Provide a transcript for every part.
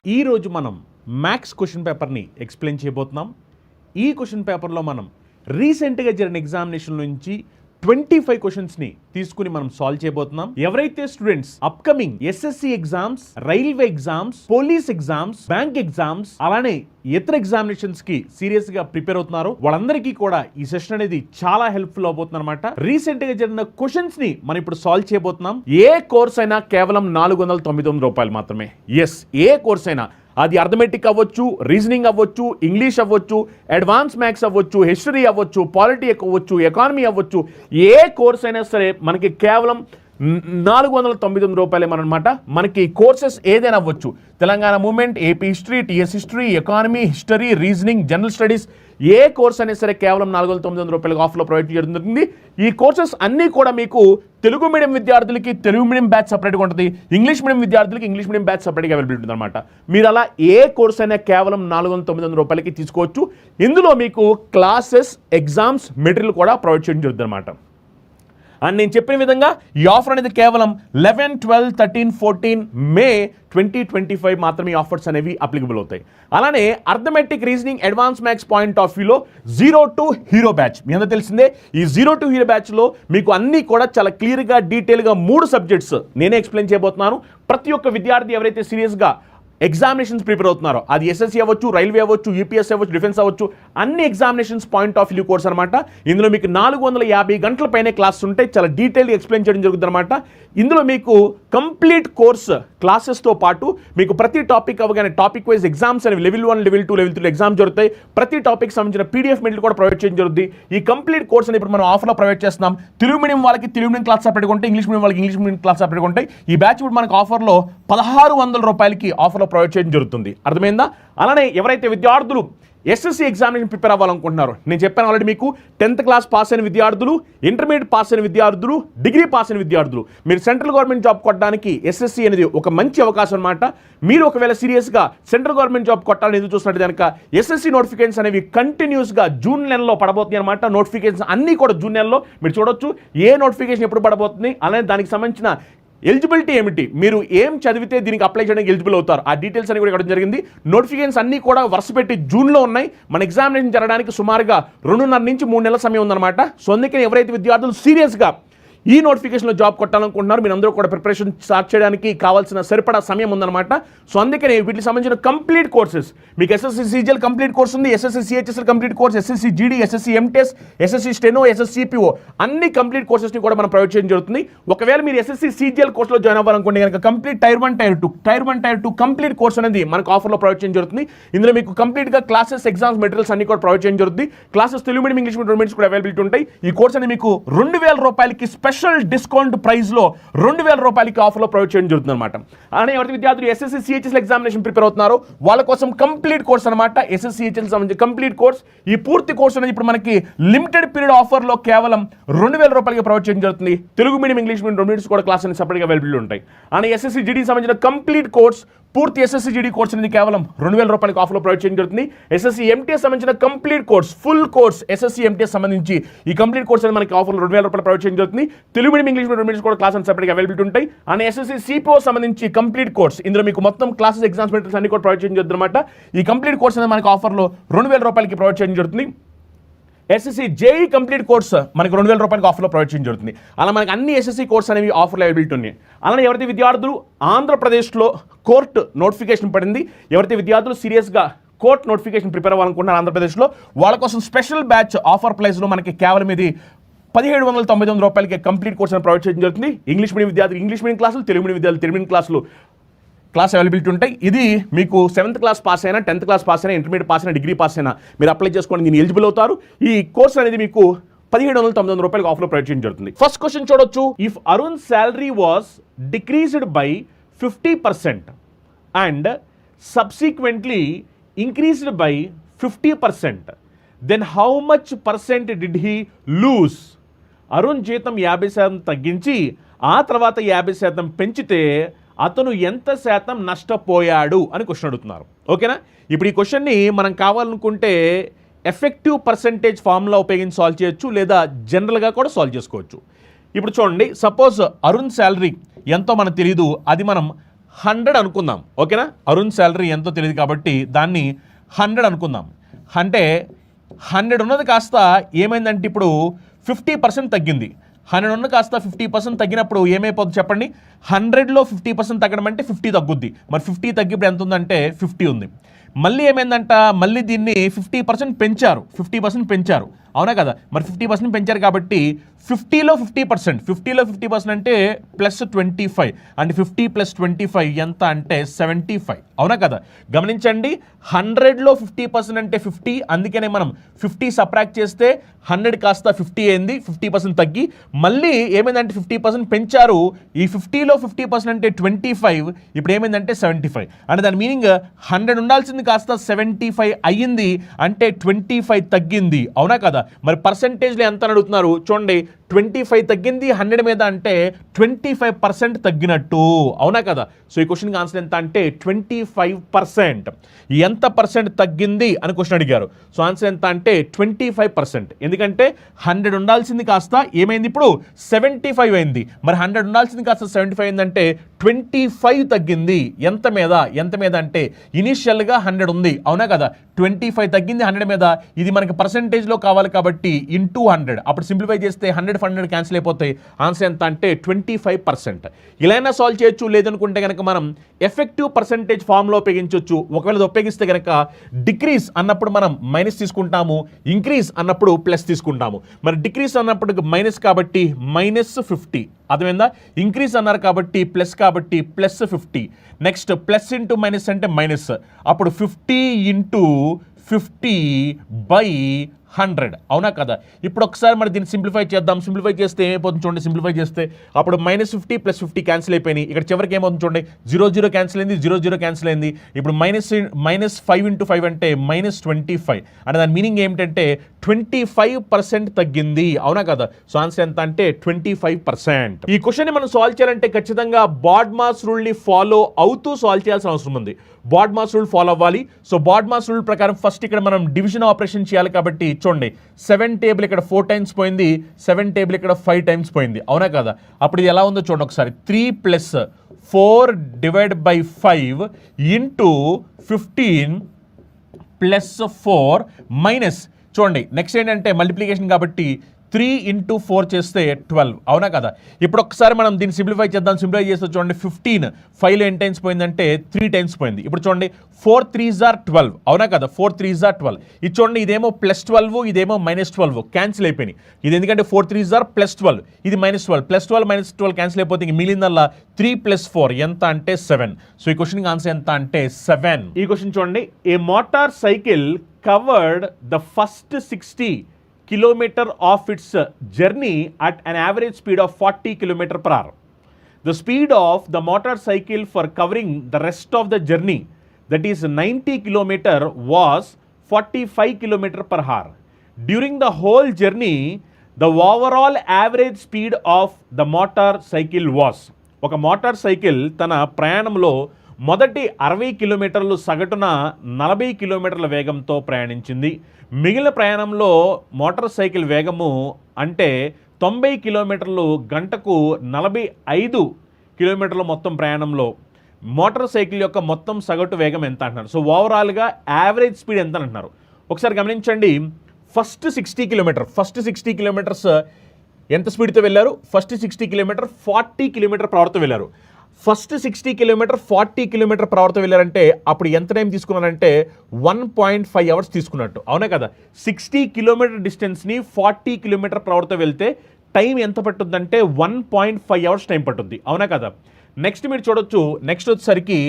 ఈ రోజు మనం మ్యాథ్స్ క్వశ్చన్ పేపర్ని ఎక్స్ప్లెయిన్ చేయబోతున్నాం. ఈ క్వశ్చన్ పేపర్లో మనం రీసెంట్గా జరిగిన ఎగ్జామినేషన్ నుంచి 25 క్వశ్చన్స్ని తీసుకుని మనం సాల్వ్ చేయబోతున్నాం. ఎవరైతే students upcoming SSC exams, railway exams, police exams, bank exams, అలానే ఇతర ఎగ్జామినేషన్స్ కి సీరియస్ గా ప్రిపేర్ అవుతున్నారో వాళ్ళందరికీ కూడా ఈ సెషన్ అనేది చాలా హెల్ప్ఫుల్ అవబోతుంది అనమాట. రీసెంట్ గా జరిగిన క్వశ్చన్స్ ని మనం ఇప్పుడు సాల్వ్ చేయబోతున్నాం. ఏ కోర్స్ అయినా కేవలం 499 రూపాయలు మాత్రమే. ఎస్, ఏ కోర్స్ అయినా, అది అర్థమెటిక్ అవ్వచ్చు, రీజనింగ్ అవ్వచ్చు, ఇంగ్లీష్ అవ్వచ్చు, అడ్వాన్స్ మ్యాథ్స్ అవ్వచ్చు, హిస్టరీ అవ్వచ్చు, పాలిటీ అవ్వచ్చు, ఎకానమీ అవ్వచ్చు, ఏ కోర్స్ అయినా సరే మనకి కేవలం 499 రూపాయలేమన్నమాట. మనకి కోర్సెస్ ఏదైనా అవ్వచ్చు, Telangana movement, AP history, TS history, economy, history, reasoning, general studies, ఏ కోర్స్ అయినా సరే కేవలం 499 రూపాయలకు ఆఫర్లో ప్రొవైడ్ చేయడం జరుగుతుంది. ఈ కోర్సెస్ అన్నీ కూడా మీకు తెలుగు మీడియం విద్యార్థులకి తెలుగు మీడియం బ్యాచ్ సపరేట్గా ఉంటుంది, ఇంగ్లీష్ మీడియం విద్యార్థులకి ఇంగ్లీష్ మీడియం బ్యాచ్ సపరేట్గా అవైలబుల్ ఉంటుంది అనమాట. మీరు అలా ఏ కోర్స్ అయినా కేవలం 499 రూపాయలకి తీసుకోవచ్చు. ఇందులో మీకు క్లాసెస్, ఎగ్జామ్స్, మెటీరియల్ కూడా ప్రొవైడ్ చేయడం జరుగుతుంది అనమాట. అండ్ నేను చెప్పిన విధంగా ఈ ఆఫర్ అనేది కేవలం 11, 12, 13, 14 మే 2025 మాత్రమే ఈ ఆఫర్స్ అనేవి అప్లికబుల్ అవుతాయి. అలానే arithmetic, reasoning, advance maths point of వ్యూలో 0 to హీరో బ్యాచ్ మీ అందరూ తెలిసిందే. ఈ 0 to హీరో బ్యాచ్లో మీకు అన్నీ కూడా చాలా క్లియర్గా, డీటెయిల్గా 3 సబ్జెక్ట్స్ నేనే ఎక్స్ప్లెయిన్ చేయబోతున్నాను. ప్రతి ఒక్క విద్యార్థి ఎవరైతే సీరియస్గా ఎగ్జామినేషన్స్ ప్రిపేర్ అవుతున్నారో, అది ఎస్ఎస్సీ అవ్వచ్చు, రైల్వే అవ్వచ్చు, యూపీఎస్సీ అవ్వచ్చు, డిఫెన్స్ అవ్వచ్చు, అన్ని examinations point of view course అనమాట. ఇందులో మీకు 450 గంటల పైనే క్లాసెస్ ఉంటాయి. చాలా డీటెయిల్గా ఎక్స్ప్లెయిన్ చేయడం జరుగుతుంది అనమాట. ఇందులో మీకు కంప్లీట్ కోర్స్ క్లాసెస్తో పాటు మీకు ప్రతి టాపిక్ అవగానే టాపిక్ వైజ్ ఎగ్జామ్స్ అనేవి లెవెల్ 1, లెవెల్ 2, లెవెల్ 3 ఎగ్జామ్స్ జరుగుతాయి. ప్రతి టాపిక్ సంబంధించిన పీడిఎఫ్ మెటీరియల్ కూడా ప్రొవైడ్ చేయడం జరుగుతుంది. ఈ కంప్లీట్ కోర్స్ అని ఇప్పుడు మనం ఆఫర్లో ప్రొవైడ్ చేస్తున్నాం. తెలుగు మీడియం వాళ్ళకి తెలుగు మీడియం క్లాస్ సపరేట్గా ఉంటాయి, ఇంగ్లీష్ మీడియం వాళ్ళకి ఇంగ్లీష్ మీడియం క్లాస్ సపరేట్గా ఉంటాయి. ఈ బ్యాచ్ ఇప్పుడు మనకు ఆఫర్లో 1600 రూపాయలకి ఆఫర్లో ప్రొవైడ్ చేయడం జరుగుతుంది. అర్థమైందా? అలానే ఎవరైతే విద్యార్థులు ఎస్ఎస్సి ఎగ్జామినేషన్ ప్రిపేర్ అవ్వాలనుకుంటున్నారు, నేను చెప్పాను ఆల్రెడీ మీకు 10th క్లాస్ పాస్ అయిన విద్యార్థులు, ఇంటర్మీడియట్ పాస్ అయిన విద్యార్థులు, డిగ్రీ పాస్ అయిన విద్యార్థులు, మీరు సెంట్రల్ గవర్నమెంట్ జాబ్ కొట్టడానికి ఎస్ఎస్సి అనేది ఒక మంచి అవకాశం అనమాట. మీరు ఒకవేళ సీరియస్గా సెంట్రల్ గవర్నమెంట్ జాబ్ కొట్టాలని ఎదురు చూసినట్టు కనుక ఎస్ఎస్సి నోటిఫికేషన్స్ అనేవి కంటిన్యూస్గా జూన్ నెలలో పడబోతున్నాయి అనమాట. నోటిఫికేషన్స్ అన్నీ కూడా జూన్ నెలలో మీరు చూడొచ్చు. ఏ నోటిఫికేషన్ ఎప్పుడు పడబోతుంది, అలానే దానికి సంబంధించిన ఎలిజిబిలిటీ ఏమిటి, మీరు ఏం చదివితే దీనికి అప్లై చేయడానికి ఎలిజిబుల్ అవుతారు, ఆ డీటెయిల్స్ అని కూడా ఇవ్వడం జరిగింది. నోటిఫికేషన్స్ అన్నీ కూడా వరుస పెట్టి జూన్లో ఉన్నాయి. మన ఎగ్జామినేషన్ జరగడానికి సుమారుగా 2.5 నుంచి 3 నెలల సమయం ఉందన్నమాట. సో అందుకని ఎవరైతే విద్యార్థులు సీరియస్గా ఈ నోటిఫికేషన్లో జాబ్ కొట్టాలనుకుంటున్నారు, మీరు అందరూ కూడా ప్రిపరేషన్ స్టార్ట్ చేయడానికి కావాల్సిన సరిపడా సమయం ఉందన్నమాట. సో అందుకని వీటికి సంబంధించిన కంప్లీట్ కోర్సెస్ మీకు ఎస్ఎస్సి సిజిఎల్ కంప్లీట్ కోర్స్ ఉంది, SSC CHSL complete course, SSC GD, SSC MTS, SSC steno, SSC CPO అన్ని కంప్లీట్ కోర్సెస్ని కూడా మనం ప్రొవైడ్ చేయడం జరుగుతుంది. ఒకవేళ మీరు ఎస్ఎస్సి సిజిఎల్ కోర్సులో జాయిన్ అవ్వాలనుకుంటే కనుక complete tier 1, tier 2 complete course అనేది మనకు ఆఫర్లో ప్రొవైడ్ చేయడం జరుగుతుంది. ఇందులో మీకు కంప్లీట్గా క్లాసెస్, ఎగ్జామ్స్, మెటీరియల్స్ అన్ని కూడా ప్రొవైడ్ చేయడం జరుగుతుంది. Classes Telugu medium, English medium కూడా అవైలబిలిటీ ఉంటాయి. ఈ కోర్స్ అనేది మీకు 2000 రూపాయలకి స్పెషల్ డిస్కౌంట్ ప్రైస్లో 2000 రూపాయలకి ఆఫర్లో ప్రొవైడ్ చేయడం జరుగుతుంది అనమాట. అలానే ఎవరి విద్యార్థులు ఎస్ఎస్సి సిహెచ్ఎస్ఎల్ ఎగ్జామినేషన్ ప్రిపేర్ అవుతున్నారో వాళ్ళ కోసం కంప్లీట్ కోర్స్ అనమాట. ఎస్ఎస్సి సిహెచ్ఎస్ఎల్ సంబంధించి కంప్లీట్ కోర్స్. ఈ పూర్తి కోర్స్ అనేది ఇప్పుడు మనకి లిమిటెడ్ పీరియడ్ ఆఫర్లో కేవలం 2000 రూపాయలకి ప్రొవైడ్ చేయడం జరుగుతుంది. తెలుగు మీడియం, ఇంగ్లీష్ మీడియం రెండింటి కూడా క్లాస్ అనేది సపరేట్గా అవైలబిలిటీ ఉంటాయి. అలానే ఎస్ఎస్సి జీడీ సంబంధించిన కంప్లీట్ కోర్స్, పూర్తి ఎస్ఎస్సి జీడీ కోర్స్ అనేది కేవలం 2000 రూపాయలకి ఆఫర్లో ప్రొవైడ్ చేయడం జరుగుతుంది. ఎస్ఎస్సి ఎంటీఎస్ సంబంధించిన complete course, full course SSC MTS సంబంధించి ఈ కంప్లీట్ కోర్స్ అనేది మనకి ఆఫర్లో 2000 రూపాయలు ప్రొవైడ్ చేయడం జరుగుతుంది. తెలుగు మీడియం, ఇంగ్లీష్ మీడియం కూడా క్లాస్ అనేది సపరేట్గా అవైలబిలిటీ ఉంటాయి. అండ్ ఎస్ఎస్సి సిపిఓ సంబంధించి కంప్లీట్ కోర్స్, ఇందులో మీకు మొత్తం క్లాసెస్, ఎగ్జామ్స్, మెటీరియల్స్ అన్ని కూడా ప్రొవైడ్ చేయడం జరుగుతుంది అనమాట. ఈ కంప్లీట్ కోర్స్ అనేది మనకి ఆఫర్లో 2000 రూపాయలకి ప్రొవైడ్ చేయడం జరుగుతుంది. ఎస్ఎస్సి జేఈ కంప్లీట్ కోర్స్ మనకి 2000 రూపాయలకి ఆఫర్లో ప్రొవైడ్ చేయడం జరుగుతుంది. అలా మనకి అన్ని ఎస్ఎస్సి కోర్స్ అనేవి ఆఫర్లో అవైలబిలిటీ ఉన్నాయి. అలానే ఎవరైతే విద్యార్థులు ఆంధ్రప్రదేశ్లో కోర్టు నోటిఫికేషన్ పడింది, ఎవరైతే విద్యార్థులు సీరియస్గా కోర్ట్ నోటిఫికేషన్ ప్రిపేర్ అవ్వాలనుకుంటున్నారు ఆంధ్రప్రదేశ్లో, వాళ్ళ కోసం స్పెషల్ బ్యాచ్ ఆఫర్ ప్రైస్లో మనకి కేవలం ఇది 1799 రూపాయలకి కంప్లీట్ కోర్స్ అని ప్రొవైడ్ చేయడం జరుగుతుంది. ఇంగ్లీష్ మీడియం విద్యార్థులు ఇంగ్లీష్ మీడియం క్లాసులు, తెలుగు మీడియం విద్యార్థులు తెలుగు మీడియం క్లాసులు క్లాస్ అవైలబిలిటీ ఉంటాయి. ఇది మీకు 7th క్లాస్ పాస్ అయినా, 10th క్లాస్ పాస్ అయినా, ఇంటర్మీడియట్ పాస్ అయినా, డిగ్రీ పాస్ అయినా మీరు అప్లై చేసుకోవడానికి దీన్ని ఎలిజిబుల్ అవుతారు. ఈ కోర్స్ అనేది మీకు 1799 రూపాయలకి ఆఫర్లో ప్రొవైడ్ చేయడం జరుగుతుంది. ఫస్ట్ క్వశ్చన్ చూడొచ్చు. If Arun salary was decreased by 50% and subsequently increased by 50%, then how much percent did he lose? Arun జీతం 50% తగ్గించి ఆ తర్వాత 50% పెంచితే అతను ఎంత శాతం నష్టపోయాడు అని క్వశ్చన్ అడుగుతున్నారు. ఓకేనా? ఇప్పుడు ఈ క్వశ్చన్ని మనం కావాలనుకుంటే ఎఫెక్టివ్ పర్సెంటేజ్ ఫార్ములా ఉపయోగించి సాల్వ్ చేయొచ్చు, లేదా జనరల్గా కూడా సాల్వ్ చేసుకోవచ్చు. ఇప్పుడు చూడండి, సపోజ్ అరుణ్ శాలరీ ఎంతో మనకు తెలియదు, అది మనం 100 అనుకుందాం, ఓకేనా? అరుణ్ శాలరీ ఎంతో తెలియదు కాబట్టి దాన్ని 100 అనుకుందాం. అంటే 100 ఉన్నది కాస్త ఏమైందంటే ఇప్పుడు 50% తగ్గింది. 100 ఉన్న కాస్త 50% తగ్గినప్పుడు ఏమైపోతుంది చెప్పండి? 100లో 50% తగ్గడం అంటే 50 తగ్గుద్ది. మరి 50 తగ్గిప్పుడు ఎంత ఉందంటే 50 ఉంది. మళ్ళీ ఏమైందంట, మళ్ళీ దీన్ని 50% పెంచారు, 50% పెంచారు, అవునా కదా? మరి 50% పెంచారు కాబట్టి 50లో 50% అంటే ప్లస్ 25 అంటే 50 + 25 ఎంత అంటే 75, అవునా కదా? గమనించండి, 100లో 50% అంటే 50, అందుకనే మనం 50 సబ్ట్రాక్ట్ చేస్తే 100 కాస్త 50 అయింది, 50% తగ్గి మళ్ళీ ఏమైందంటే 50% పెంచారు. ఈ 50లో 50% అంటే 25, ఇప్పుడు ఏమైందంటే 75. అంటే దాని మీనింగ్ 100 ఉండాల్సింది కాస్త 75 అయ్యింది, అంటే 25 తగ్గింది, అవునా కదా? మరి పర్సంటేజ్లో ఎంత అని అడుగుతున్నారు చూడండి. 25 తగ్గింది 100 మీద అంటే 25% తగ్గినట్టు, అవునా కదా? సో ఈ క్వశ్చన్కి ఆన్సర్ ఎంత అంటే 25%. ఎంత పర్సెంట్ తగ్గింది అని క్వశ్చన్ అడిగారు. సో ఆన్సర్ ఎంత అంటే 25%. ఎందుకంటే 100 ఉండాల్సింది కాస్త ఏమైంది ఇప్పుడు 75 అయింది. మరి 100 ఉండాల్సింది కాస్త 75 అయిందంటే 25 తగ్గింది. ఎంత మీద అంటే ఇనీషియల్గా 100 ఉంది, అవునా కదా? 25 తగ్గింది 100 మీద. ఇది మనకి పర్సంటేజ్లో కావాలి కాబట్టి ఇంటూ 100. అప్పుడు సింప్లిఫై చేస్తే 100 క్యాన్సిల్ అయిపోతాయి. ఆన్సర్ ఎంత అంటే 25%. ఇలా అయినా సాల్వ్ చేయొచ్చు, లేదనుకుంటే కనుక మనం ఎఫెక్టివ్ పర్సంటేజ్ ఫామ్లో ఉపయోగించవచ్చు. ఒకవేళ ఉపయోగిస్తే కనుక డిక్రీస్ అన్నప్పుడు మనం మైనస్ తీసుకుంటాము, ఇంక్రీజ్ అన్నప్పుడు ప్లస్ తీసుకుంటాము. మరి డిక్రీస్ అన్నప్పుడు మైనస్ కాబట్టి -50, అర్థమైందా? ఇంక్రీజ్ అన్నారు కాబట్టి ప్లస్ కాబట్టి +50. నెక్స్ట్ ప్లస్ ఇంటూ మైనస్ అంటే మైనస్, అప్పుడు 50 × 50/100, అవునా కదా? ఇప్పుడు ఒకసారి మరి దీన్ని సింప్లిఫై చేద్దాం. సింప్లిఫై చేస్తే ఏమైపోతుంది చూడండి. సింప్లిఫై చేస్తే అప్పుడు -50 + 50 క్యాన్సిల్ అయిపోయినాయి. ఇక్కడ చివరికి ఏమవుతుంది చూడండి, 0 క్యాన్సిల్ అయింది, 0 క్యాన్సిల్ అయింది. ఇప్పుడు -5 × 5 అంటే -25. అంటే దాని మీనింగ్ ఏమిటంటే 25% తగ్గింది, అవునా కదా? సో ఆన్సర్ ఎంత అంటే 25%. ఈ క్వశ్చన్ని మనం సాల్వ్ చేయాలంటే ఖచ్చితంగా బాడ్మాస్ రూల్ని ఫాలో అవుతూ సాల్వ్ చేయాల్సిన అవసరం ఉంది. బాడ్మాస్ రూల్ ఫాలో అవ్వాలి. సో బాడ్మాస్ రూల్ ప్రకారం ఫస్ట్ ఇక్కడ మనం డివిజన్ ఆపరేషన్ చేయాలి కాబట్టి చూడండి, 7 టేబుల్ ఇక్కడ 4 టైమ్స్ పోయింది, 7 టేబుల్ ఇక్కడ 5 టైమ్స్ పోయింది, అవునా కదా? అప్పుడు ఇది ఎలా ఉందో చూడండి ఒకసారి. 3 + 4 / 5 × 15 + 4 మైనస్ చూడండి. నెక్స్ట్ ఏంటంటే మల్టిప్లికేషన్ కాబట్టి 3 × 4 చేస్తే 12, అవునా కదా? ఇప్పుడు ఒకసారి మనం దీన్ని సింప్లిఫై చేద్దాం. సింప్లిఫై చేస్తే చూడండి 15 5లో ఎన్ని టైమ్స్ పోయిందంటే 3 టైమ్స్ పోయింది. ఇప్పుడు చూడండి 4 3s are 12, అవునా కదా? 4 3s are 12. ఇది చూడండి, ఇదేమో +12, ఇదేమో -12 క్యాన్సిల్ అయిపోయినాయి. ఇది ఎందుకంటే 4 3s are +12, ఇది -12, +12 -12 క్యాన్సిల్ అయిపోతే ఇంక మిగిలిందల్లా 3 + 4 ఎంత అంటే 7. సో ఈ క్వశ్చన్కి ఆన్సర్ ఎంత అంటే 7. ఈ క్వశ్చన్ చూడండి, a motorcycle covered the first 60 km of its journey at an average speed of 40 km/h. The speed of the motorcycle for covering the rest of the journey, that is 90 km, was 45 km/h. During the whole journey, the overall average speed of the motorcycle was. ఒక motor cycle తన ప్రయాణంలో మొదటి 60 కిలోమీటర్లు సగటున 40 కిలోమీటర్ల వేగంతో ప్రయాణించింది. మిగిలిన ప్రయాణంలో మోటార్ సైకిల్ వేగము అంటే 90 కిలోమీటర్లు గంటకు 45 కిలోమీటర్ల మొత్తం ప్రయాణంలో మోటార్ సైకిల్ యొక్క మొత్తం సగటు వేగం ఎంత అంటున్నారు. సో ఓవరాల్గా యావరేజ్ స్పీడ్ ఎంత అంటున్నారు. ఒకసారి గమనించండి. ఫస్ట్ 60 కిలోమీటర్స్ ఎంత స్పీడ్తో వెళ్ళారు? ఫస్ట్ 60 కిలోమీటర్ 40 km/hతో వెళ్ళారు. ఫస్ట్ 60 కిలోమీటర్ 40 km/hతో వెళ్ళారంటే అప్పుడు ఎంత టైం తీసుకున్నారంటే 1.5 hours తీసుకున్నట్టు, అవునా కదా? 60 కిలోమీటర్ డిస్టెన్స్ని 40 km/hతో వెళ్తే టైం ఎంత పట్టుద్దంటే 1.5 hours టైం పట్టుద్ది, అవునా కదా? నెక్స్ట్ మీరు చూడొచ్చు, నెక్స్ట్ వచ్చేసరికి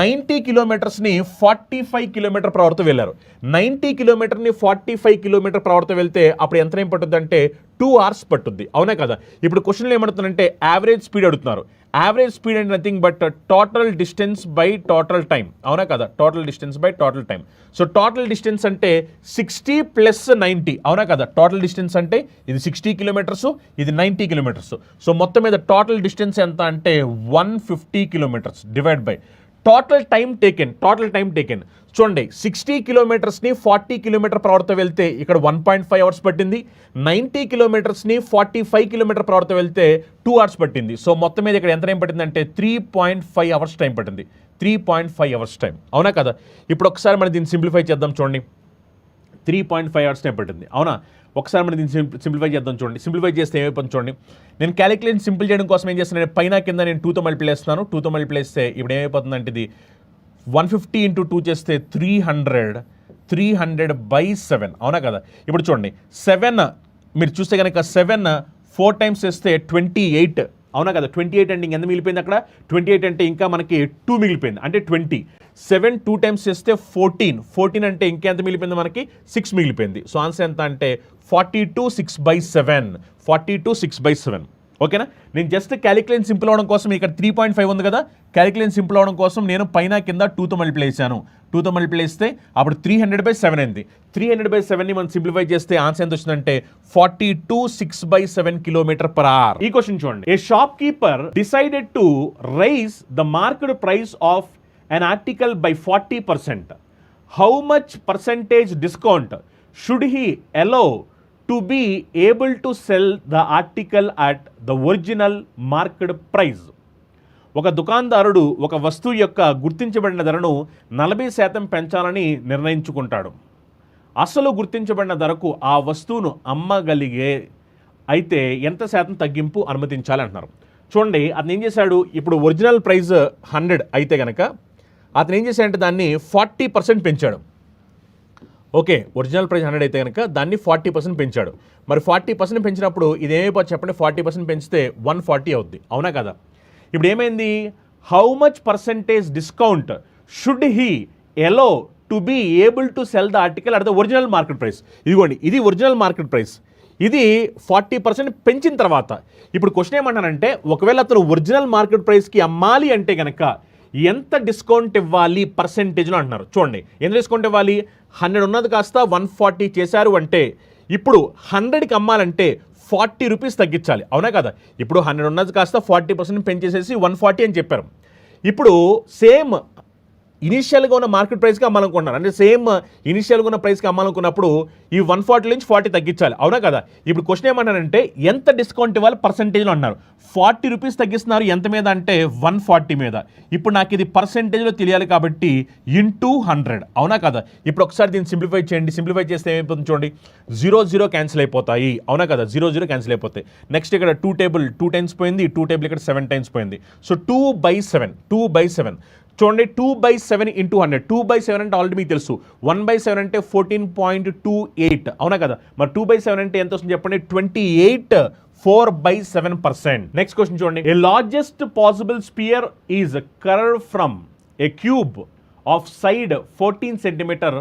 90 కిలోమీటర్స్ని 45 km/hతో వెళ్ళారు. 90 కిలోమీటర్ని 45 km/hతో వెళ్తే అప్పుడు ఎంత టైం పట్టుద్ది అంటే 2 hours పట్టుద్ది, అవునా కదా? ఇప్పుడు క్వశ్చన్లో ఏమడుతుందంటే యావరేజ్ స్పీడ్ అడుగుతున్నారు. యావరేజ్ స్పీడ్ అంటే nothing but total distance by total time, అవునా కదా? Total distance by total time. So total distance అంటే 60 + 90, అవునా కదా? టోటల్ డిస్టెన్స్ అంటే ఇది 60 కిలోమీటర్స్, ఇది 90 కిలోమీటర్స్. సో మొత్తం మీద టోటల్ డిస్టెన్స్ ఎంత అంటే 150 kilometres divide by total time taken చూడండి 60 కిలోమీటర్స్ని 40 కిలోమీటర్ పర్ అవర్తో వెళ్తే ఇక్కడ 1.5 అవర్స్ పట్టింది, 90 కిలోమీటర్స్ని 45 కిలోమీటర్ పర్ అవర్తో వెళ్తే 2 అవర్స్ పట్టింది. సో మొత్తం మీద ఇక్కడ ఎంత టైం పట్టింది అంటే 3.5 అవర్స్ టైం పట్టింది. 3.5 అవర్స్ టైం, అవునా కదా? ఇప్పుడు ఒకసారి మనం దీన్ని సింప్లిఫై చేద్దాం. చూడండి 3.5 అవర్స్ టైం పట్టింది, అవునా? ఒకసారి మనం దీన్ని సింప్లిఫై చేద్దాం. చూడండి సింప్లిఫై చేస్తే ఏమైపోతుంది చూడండి. నేను క్యాలిక్యులేషన్ సింపుల్ చేయడం కోసం ఏం చేస్తాను, పైన కింద నేను 2తో మల్టిప్లై చేస్తున్నాను. 2తో మల్టిప్లై చేస్తే ఇప్పుడు ఏమైపోతుంది అంటే ఇది 150 × 2 చేస్తే 300/7, అవునా కదా? ఇప్పుడు చూడండి 7 మీరు చూస్తే కనుక 7 4 టైమ్స్ చేస్తే 28, అవునా కదా? 28 అంటే ఇంకెంత మిగిలిపోయింది అక్కడ? 28 అంటే ఇంకా మనకి 2 మిగిలిపోయింది, అంటే 20. 7 2 టైమ్స్ చేస్తే 14 అంటే ఇంకెంత మిగిలిపోయింది మనకి? 6 మిగిలిపోయింది. సో ఆన్సర్ ఎంత అంటే 42/6. ఓకేనా? నేను జస్ట్ క్యాలిక్యులేషన్ సింపుల్ అవడం కోసం ఇక్కడ 3.5 ఉంది కదా, క్యాలిక్యులేషన్ సింపుల్ అవడం కోసం నేను పైన కింద 2తో మల్టిప్లై చేశాను. 2తో మల్టిప్లై చేస్తే అప్పుడు 300/7 అయింది. 300/7ని మనం సింప్లిఫై చేస్తే ఆన్సర్ ఎంత వచ్చిందంటే 42/6/7 km/h. ఈ క్వశ్చన్ చూడండి. A shopkeeper decided to raise the market price of an article by 40%. How much percentage discount should he allow to be able to sell the article at the original market price? ఒక దుకాణదారుడు ఒక వస్తువు యొక్క గుర్తించబడిన ధరను 40% పెంచాలని నిర్ణయించుకుంటాడు. అసలు గుర్తించబడిన ధరకు ఆ వస్తువును అమ్మగలిగే అయితే ఎంత శాతం తగ్గింపు అనుమతించాలి అంటున్నారు. చూడండి అతను ఏం చేశాడు, ఇప్పుడు ఒరిజినల్ ప్రైస్ 100 అయితే కనుక అతను ఏం చేశాడంటే దాన్ని 40% పెంచాడు. ఓకే, ఒరిజినల్ ప్రైస్ 100 అయితే కనుక దాన్ని 40% పెంచాడు. మరి 40% పెంచినప్పుడు ఇదేమైపోతుంది చెప్పండి, 40% పెంచితే 140 అవుద్ది, అవునా కదా? ఇప్పుడు ఏమైంది, how much percentage discount should he allow to be able to sell the article at the original market price. ఇదిగోండి, ఇది ఒరిజినల్ మార్కెట్ ప్రైస్, ఇది 40% పెంచిన తర్వాత. ఇప్పుడు క్వశ్చన్ ఏమంటానంటే, ఒకవేళ అతను ఒరిజినల్ మార్కెట్ ప్రైస్కి అమ్మాలి అంటే కనుక ఎంత డిస్కౌంట్ ఇవ్వాలి పర్సెంటేజ్లో అంటున్నారు. చూడండి ఎంత డిస్కౌంట్ ఇవ్వాలి, 100 ఉన్నది కాస్త 140 చేశారు అంటే ఇప్పుడు 100కి అమ్మాలంటే 40 రూపీస్ తగ్గించాలి, అవునా కదా? ఇప్పుడు 100 ఉన్నది కాస్త 40% పెంచేసేసి 140 అని చెప్పారు. ఇప్పుడు సేమ్ ఇనిషియల్గా ఉన్న మార్కెట్ ప్రైస్కి అమ్మాలనుకుంటున్నారు, అంటే సేమ్ ఇనిషియల్గా ఉన్న ప్రైస్కి అమ్మాలనుకున్నప్పుడు ఈ 140 నుంచి 40 తగ్గించాలి, అవునా కదా? ఇప్పుడు క్వశ్చన్ ఏమన్నారంటే ఎంత డిస్కౌంట్ ఇవ్వాలి పర్సెంటేజ్లో అన్నారు. 40 రూపీస్ తగ్గిస్తున్నారు ఎంత మీద అంటే 140 మీద. ఇప్పుడు నాకు ఇది పర్సెంటేజ్లో తెలియాలి కాబట్టి ఇంటూ 100, అవునా కదా? ఇప్పుడు ఒకసారి దీన్ని సింప్లిఫై చేయండి. సింప్లిఫై చేస్తే ఏమైపోతుంది చూడండి, 0 క్యాన్సిల్ అయిపోతాయి, అవునా కదా? 0 క్యాన్సిల్ అయిపోతాయి. నెక్స్ట్ ఇక్కడ 2 టైమ్స్ పోయింది, 2 టేబుల్ ఇక్కడ 7 టైమ్స్ పోయింది. సో 2/7 చూడండి, 2/7 ఇంటూ 100. 2/7 అంటే ఆల్రెడీ మీకు తెలుసు, 1/7 అంటే 14.28, అవునా కదా? మరి 2/7 అంటే ఎంత వస్తుంది చెప్పండి, 28 4/7%. నెక్స్ట్ క్వశ్చన్ చూడండి. A largest possible sphere is carved from a cube of side 14 centimeter.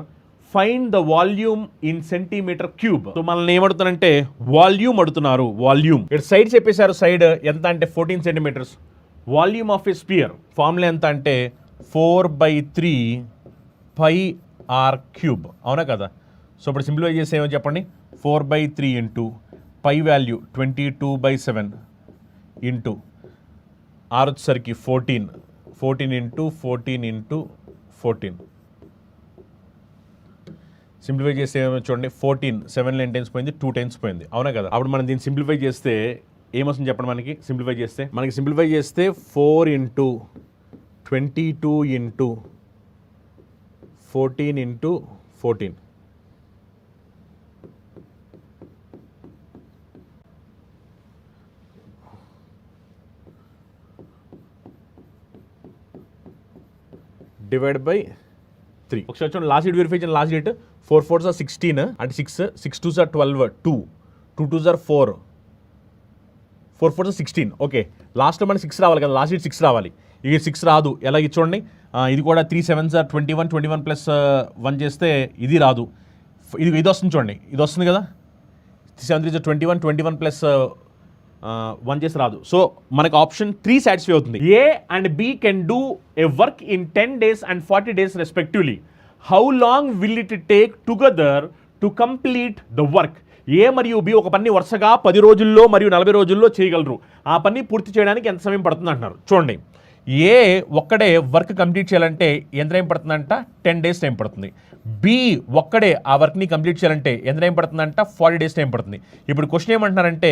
Find the volume in centimeter cube. So మనల్ని ఏమడుతున్నారంటే వాల్యూమ్ అడుగుతున్నారు. వాల్యూమ్ ఇక్కడ సైడ్ చెప్పేశారు, సైడ్ ఎంత అంటే 14 centimeters. Volume of a sphere formula ఎంత అంటే 4/3 πr³, అవునా కదా? సో ఇప్పుడు సింప్లిఫై చేస్తే ఏమో చెప్పండి, 4/3 into pi value 22/7 into r వచ్చేసరికి 14 ఇంటూ 14 సింప్లిఫై చేస్తే ఏమో చూడండి, 14 7 9 టైమ్స్ పోయింది, 2 టైమ్స్ పోయింది, అవునా కదా? అప్పుడు మనం దీన్ని సింప్లిఫై చేస్తే ఏమొస్తుంది చెప్పండి, మనకి సింప్లిఫై చేస్తే 4 into 22 into 14 into 14 divide by 3. ఒకసారి చూడండి, లాస్ట్ డేట్ వెరిఫై చేయండి. లాస్ట్ డేట్ 4 4s are 16 అంటే 6 2s are 12 2 2s are 4 4 4s are 16. Okay, లాస్ట్లో మనకి 6 రావాలి కదా, లాస్ట్ డేట్ 6 రావాలి. ఇక 6 రాదు, ఎలా చూడండి, ఇది కూడా 3 7s are 21 21 ప్లస్ 1 చేస్తే ఇది రాదు. ఇది వస్తుంది చూడండి, ఇది వస్తుంది కదా, 7 3 21 21 ప్లస్ 1 చేసి రాదు. సో మనకు ఆప్షన్ 3 సాటిస్ఫై అవుతుంది. A and B can do a work in 10 days and 40 days respectively. How long will it take together to complete the work? A మరియు బి ఒక పని వరుసగా 10 రోజుల్లో మరియు 40 రోజుల్లో చేయగలరు. ఆ పని పూర్తి చేయడానికి ఎంత సమయం పడుతుంది అంటున్నారు. చూడండి, ఏ ఒక్కడే వర్క్ కంప్లీట్ చేయాలంటే ఎంత టైం పడుతుందంట 10 days టైం పడుతుంది. బి ఒక్కడే ఆ వర్క్ని కంప్లీట్ చేయాలంటే ఎంత టైం పడుతుందంట 40 days టైం పడుతుంది. ఇప్పుడు క్వశ్చన్ ఏమంటున్నారంటే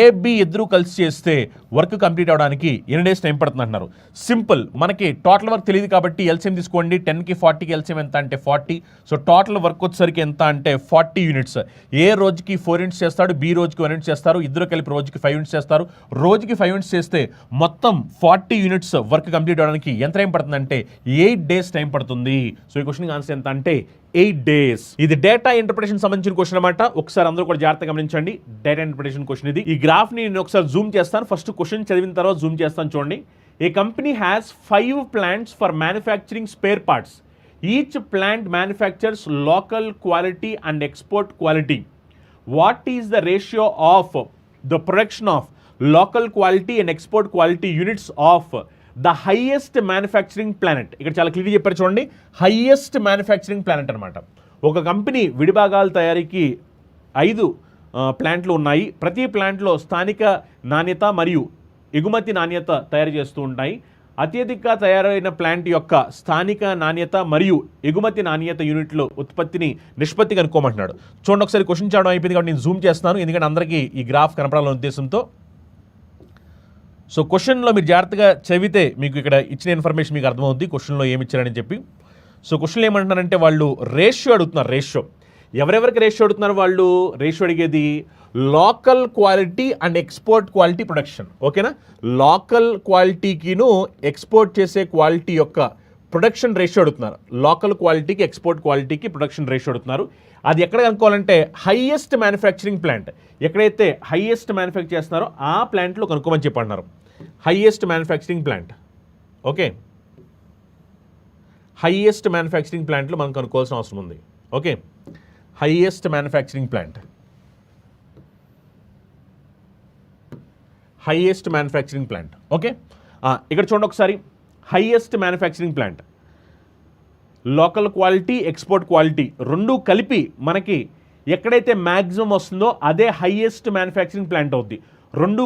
ఏబి ఇద్దరు కలిసి చేస్తే వర్క్ కంప్లీట్ అవడానికి ఎన్ని డేస్ టైం పడుతుంది అంటున్నారు. సింపుల్, మనకి టోటల్ వర్క్ తెలియదు కాబట్టి ఎల్సిఎం తీసుకోండి. 10కి 40కి ఎల్సిఎం ఎంత అంటే 40. సో టోటల్ వర్క్ వచ్చేసరికి ఎంత అంటే 40 యూనిట్స్. ఏ రోజుకి 4 యూనిట్స్ చేస్తాడు, బి రోజుకి 1 యూనిట్ చేస్తారు, ఇద్దరు కలిపి రోజుకి 5 యూనిట్స్ చేస్తారు. రోజుకి 5 యూనిట్స్ చేస్తే మొత్తం 40 యూనిట్స్ వర్క్ కంప్లీట్ అవడానికి ఎంత టైం పడుతుందంటే 8 days టైం పడుతుంది. సో ఈ క్వశ్చన్ ఆన్సర్ ఎంత అంటే 8 days. ఇది డేటా ఇంటర్ప్రిటేషన్ సంబంధించిన క్వశ్చన్ అనమాట. ఒకసారి అందరూ కూడా జాగ్రత్తగా గమనించండి. డేటా ఇంటర్ప్రిటేషన్ క్వశ్చన్ ఇది. ఈ గ్రాఫ్ ని నేను ఒకసారి జూమ్ చేస్తాను. ఫస్ట్ క్వశ్చన్ చదివిన తర్వాత జూమ్ చేస్తాను. చూడండి, a company has 5 plants for manufacturing spare parts. Each plant manufactures local quality and export quality. What is the ratio of the production of local quality and export quality units of the highest manufacturing plant? ఇక్కడ చాలా clear చెప్పారు చూడండి, highest manufacturing planet అనమాట. ఒక company విడిభాగాల తయారీకి 5 ప్లాంట్లు ఉన్నాయి. ప్రతి ప్లాంట్లో స్థానిక నాణ్యత మరియు ఎగుమతి నాణ్యత తయారు చేస్తూ ఉంటాయి. అత్యధిక తయారైన ప్లాంట్ యొక్క స్థానిక నాణ్యత మరియు ఎగుమతి నాణ్యత యూనిట్లో ఉత్పత్తిని నిష్పత్తి కనుక్కోమంటున్నాడు. చూడండి, ఒకసారి క్వశ్చన్ చేయడం అయిపోయింది కాబట్టి నేను జూమ్ చేస్తున్నాను, ఎందుకంటే అందరికీ ఈ గ్రాఫ్ కనపడాలనే ఉద్దేశంతో. సో క్వశ్చన్లో మీరు జాగ్రత్తగా చదివితే మీకు ఇక్కడ ఇచ్చిన ఇన్ఫర్మేషన్ మీకు అర్థమవుద్ది క్వశ్చన్లో ఏమి ఇచ్చారని చెప్పి. సో క్వశ్చన్లో ఏమంటున్నారంటే వాళ్ళు రేషియో అడుగుతున్నారు. రేషియో ఎవరెవరికి రేషియో అడుగుతున్నారు? వాళ్ళు రేషియో అడిగేది local quality and export quality production. ఓకేనా? లోకల్ క్వాలిటీకిను ఎక్స్పోర్ట్ చేసే క్వాలిటీ యొక్క ప్రొడక్షన్ రేషియో అడుగుతున్నారు. లోకల్ క్వాలిటీకి ఎక్స్పోర్ట్ క్వాలిటీకి ప్రొడక్షన్ రేషియో అడుగుతున్నారు. అది ఎక్కడ కనుక్కోవాలంటే హైయెస్ట్ మ్యానుఫ్యాక్చరింగ్ ప్లాంట్, ఎక్కడైతే హైయెస్ట్ మ్యానుఫ్యాక్చర్ చేస్తున్నారో ఆ ప్లాంట్లో కనుక్కోమని చెప్పంటున్నారు. Highest manufacturing plant. Okay, highest manufacturing ప్లాంట్లో మనం కనుక్కోవాల్సిన అవసరం ఉంది. Okay, highest manufacturing plant, highest manufacturing plant. Okay, ఇక్కడ చూడండి ఒకసారి, highest manufacturing plant, local quality, export quality రెండు కలిపి మనకి ఎక్కడైతే మ్యాక్సిమం వస్తుందో అదే హైయెస్ట్ మ్యానుఫ్యాక్చరింగ్ ప్లాంట్ అవుద్ది. రెండు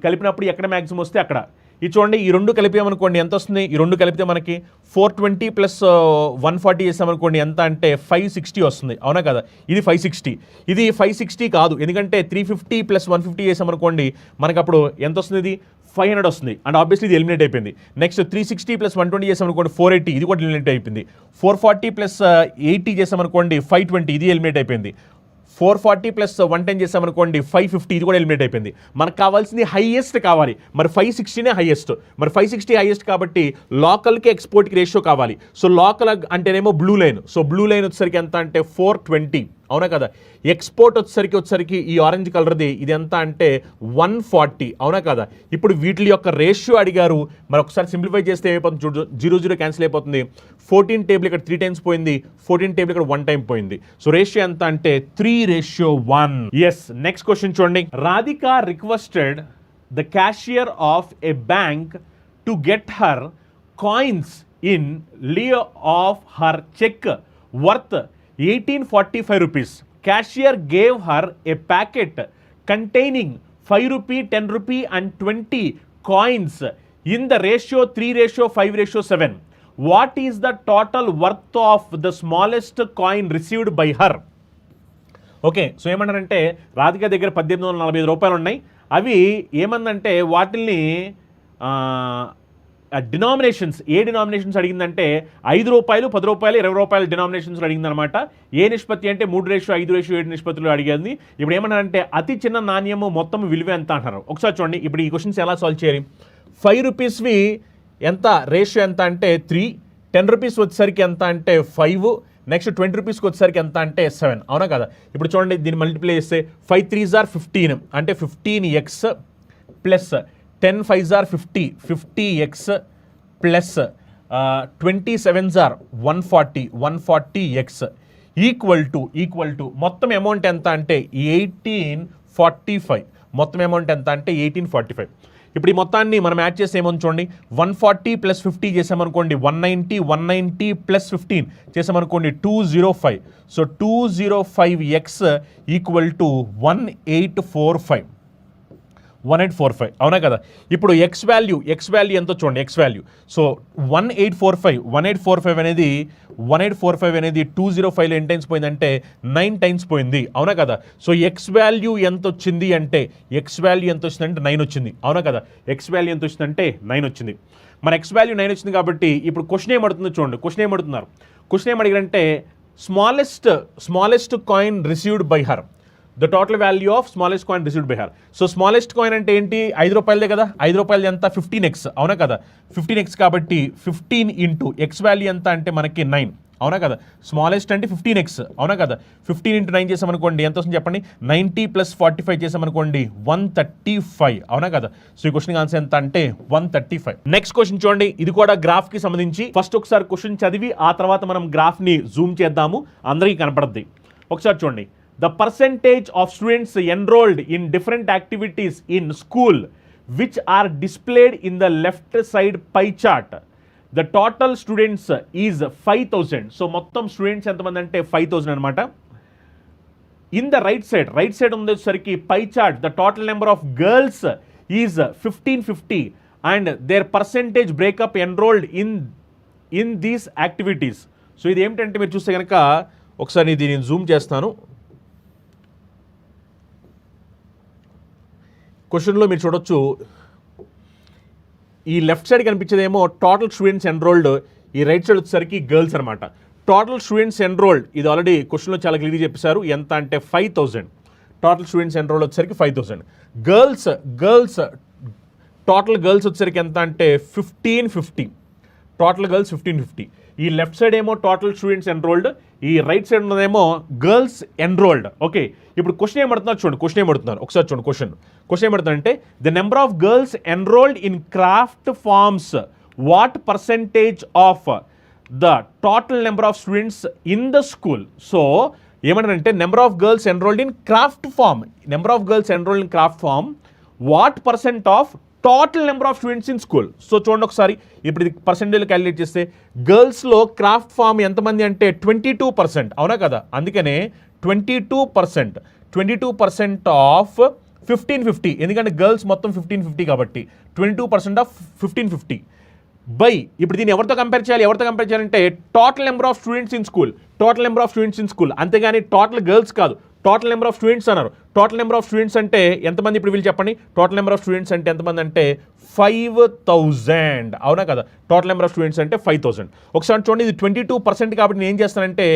కలిపినప్పుడు ఎక్కడ మ్యాక్సిమం వస్తే అక్కడ. ఇది చూడండి, ఈ రెండు కలిపామనుకోండి ఎంత వస్తుంది? ఈ రెండు కలిపితే మనకి 420 + 140 చేసామనుకోండి ఎంత అంటే 560 వస్తుంది. అవునా కదా? ఇది 560, ఇది 560 కాదు, ఎందుకంటే 350 + 150 చేసామనుకోండి మనకి అప్పుడు ఎంత వస్తుంది? ఇది 500 వస్తుంది. అండ్ ఆబ్వియస్లీ ఇది ఎలిమినేట్ అయిపోయింది. నెక్స్ట్ 360 + 120 చేసామనుకోండి 480, ఇది కూడా ఎలిమినేట్ అయిపోయింది. 440 + 80 చేసామనుకోండి 520, ఇది ఎలిమినేట్ అయిపోయింది. 440 + 110 చేసామనుకోండి 550, ఇది కూడా ఎలిమినేట్ అయిపోయింది. మనకు కావాల్సింది హైయెస్ట్ కావాలి. మరి 560నే హైయెస్ట్. మరి 560 హైయెస్ట్ కాబట్టి లోకల్కి ఎక్స్పోర్ట్కి రేషియో కావాలి. సో లోకల్ అంటేనేమో blue line. So blue line వచ్చేసరికి ఎంత అంటే 420. అవునా కదా? ఎక్స్పోర్ట్ వచ్చేసరికి ఈ ఆరెంజ్ కలర్ది ఇది ఎంత అంటే 140. అవునా కదా? ఇప్పుడు వీటి యొక్క రేషియో అడిగారు. మరి ఒకసారి సింప్లిఫై చేస్తే ఏమైపోతుంది చూడు, 0 క్యాన్సిల్ అయిపోతుంది. 14 టేబుల్ ఇక్కడ 3 times పోయింది, 14 టేబుల్ ఇక్కడ 1 time పోయింది. సో రేషియో ఎంత అంటే 3:1. ఎస్, నెక్స్ట్ క్వశ్చన్ చూడండి. Radhika requested the cashier of A bank to get her coins in lieu of her check worth 1845 rupees. Cashier gave her a packet containing 5 rupee, 10 rupee and 20 coins in the ratio 3:5:7. What is the total worth of the smallest coin received by her? Okay, so ఏమన్నారంటే రాధిక దగ్గర 1845 రూపాయలు ఉన్నాయి. అవి ఏమందంటే వాటిల్ని denominations, ఏ denominations అడిగిందంటే 5 రూపాయలు, 10 రూపాయలు, 20 రూపాయలు denominations అడిగిందనమాట. ఏ నిష్పత్తి అంటే 3:5:7 నిష్పత్తులు అడిగింది. ఇప్పుడు ఏమన్నారంటే అతి చిన్న నాణ్యము మొత్తం విలువ ఎంత అంటారు. ఒకసారి చూడండి, ఇప్పుడు ఈ క్వశ్చన్స్ ఎలా సాల్వ్ చేయాలి? 5 రూపీస్వి ఎంత రేషియో ఎంత అంటే 3, 10 రూపీస్ వచ్చేసరికి ఎంత అంటే 5, నెక్స్ట్ 20 రూపీస్కి వచ్చేసరికి ఎంత అంటే 7. అవునా కదా? ఇప్పుడు చూడండి, దీన్ని మల్టిప్లై చేస్తే 5 3s are 15 అంటే 15x plus 10 5s are 50, 50x plus 27s are 140, 140x equal to మొత్తం అమౌంట్ ఎంత అంటే 1845. మొత్తం అమౌంట్ ఎంత అంటే 1845. ఇప్పుడు ఈ మొత్తాన్ని మనం యాడ్ చేసి ఏమని చూడండి, 140 + 50 చేసామనుకోండి 190, 190 + 15 చేసామనుకోండి 205. So 205x equal to 1845. 1845 అవునా కదా. ఇప్పుడు ఎక్స్ వాల్యూ ఎంతో చూడండి. ఎక్స్ వాల్యూ సో 1845 అనేది 205లో ఎన్ని టైమ్స్ పోయిందంటే 9 టైమ్స్ పోయింది అవునా కదా. సో ఎక్స్ వాల్యూ ఎంత వచ్చింది అంటే 9 వచ్చింది అవునా కదా. ఎక్స్ వాల్యూ ఎంత వచ్చిందంటే 9 వచ్చింది. మన ఎక్స్ వాల్యూ 9 వచ్చింది కాబట్టి ఇప్పుడు క్వశ్చన్ ఏమడుతుందో చూడండి. క్వశ్చన్ ఏమడిగారంటే smallest coin received by her, the total value of smallest coin received by her. So smallest coin అంటే ఏంటి? 5 రూపాయలదే కదా. 5 రూపాయలది ఎంత? 15x అవునా కదా. 15x కాబట్టి 15 ఇంటూ ఎక్స్ వాల్యూ ఎంత అంటే మనకి 9 అవునా కదా. స్మాలెస్ట్ అంటే 15x అవునా కదా. 15 ఇంటూ 9 చేసామనుకోండి ఎంత వస్తుంది చెప్పండి. 90 + 45 చేసామనుకోండి 135 అవునా కదా. సో ఈ క్వశ్చన్ ఆన్సర్ ఎంత అంటే 135. నెక్స్ట్ క్వశ్చన్ చూడండి. ఇది కూడా గ్రాఫ్ కి సంబంధించి. ఫస్ట్ ఒకసారి క్వశ్చన్ చదివి ఆ తర్వాత మనం గ్రాఫ్ ని జూమ్ చేద్దాము, అందరికీ కనపడద్ది. ఒకసారి చూడండి. The percentage of students enrolled in different activities in school which are displayed in the left side pie chart. The total students is 5000. So మొత్తం స్టూడెంట్స్ ఎంతమంది అంటే 5000 అనమాట. In the right side ఉండేసరికి pie chart, the total number of girls is 1550 and their percentage breakup enrolled in these activities. So ఇది ఏమిటంటే మీరు చూస్తే కనుక ఒకసారి ఇది నేను జూమ్ చేస్తాను. క్వశ్చన్లో మీరు చూడొచ్చు, ఈ లెఫ్ట్ సైడ్ కనిపించేదేమో టోటల్ స్టూడెంట్స్ ఎన్రోల్డ్, ఈ రైట్ సైడ్ వచ్చేసరికి గర్ల్స్ అనమాట. టోటల్ స్టూడెంట్స్ ఎన్రోల్డ్ ఇది ఆల్రెడీ క్వశ్చన్లో చాలా క్లియర్గా చెప్పేశారు. ఎంత అంటే 5000. టోటల్ స్టూడెంట్స్ ఎన్రోల్డ్ వచ్చేసరికి 5000. గర్ల్స్ టోటల్ గర్ల్స్ వచ్చేసరికి ఎంత అంటే 1550. Total girls 1550. ఈ లెఫ్ట్ సైడ్ ఏమో టోటల్ స్టూడెంట్స్ ఎన్రోల్డ్, ఈ రైట్ సైడ్ ఉన్నదేమో గర్ల్స్ ఎన్రోల్డ్. ఓకే, ఇప్పుడు క్వశ్చన్ ఏమడుతున్నారు చూడండి. ఒకసారి చూడండి. క్వశ్చన్ ఏమడుతుందంటే the number of girls enrolled in craft forms, what percentage of the total number of students in the school. So ఏమంటారంటే number of girls enrolled in craft form, what percent of total number of students in school. So చూడండి ఒకసారి, ఇప్పుడు ఇది percentage calculate చేస్తే గర్ల్స్లో craft form ఎంతమంది అంటే 22% అవునా కదా. అందుకనే 22% ఆఫ్ 1550, ఎందుకంటే గర్ల్స్ మొత్తం 1550 కాబట్టి 22% ఆఫ్ 1550 బై, ఇప్పుడు దీన్ని ఎవరితో కంపేర్ చేయాలంటే total number of students in school, అంతేగాని టోటల్ గర్ల్స్ కాదు. టోటల్ నెంబర్ ఆఫ్ స్టూడెంట్స్ అన్నారు. టోటల్ నెంబర్ ఆఫ్ స్టూడెంట్స్ అంటే ఎంతమంది ఇప్పుడు వీళ్ళు చెప్పండి. టోటల్ నెంబర్ ఆఫ్ స్టూడెంట్స్ అంటే ఎంతమంది అంటే 5000 అవునా కదా. టోటల్ నెంబర్ ఆఫ్ స్టూడెంట్స్ అంటే 5000. ఒకసారి చూడండి, ఇది 22% కాబట్టి నేను ఏం చేస్తానంటే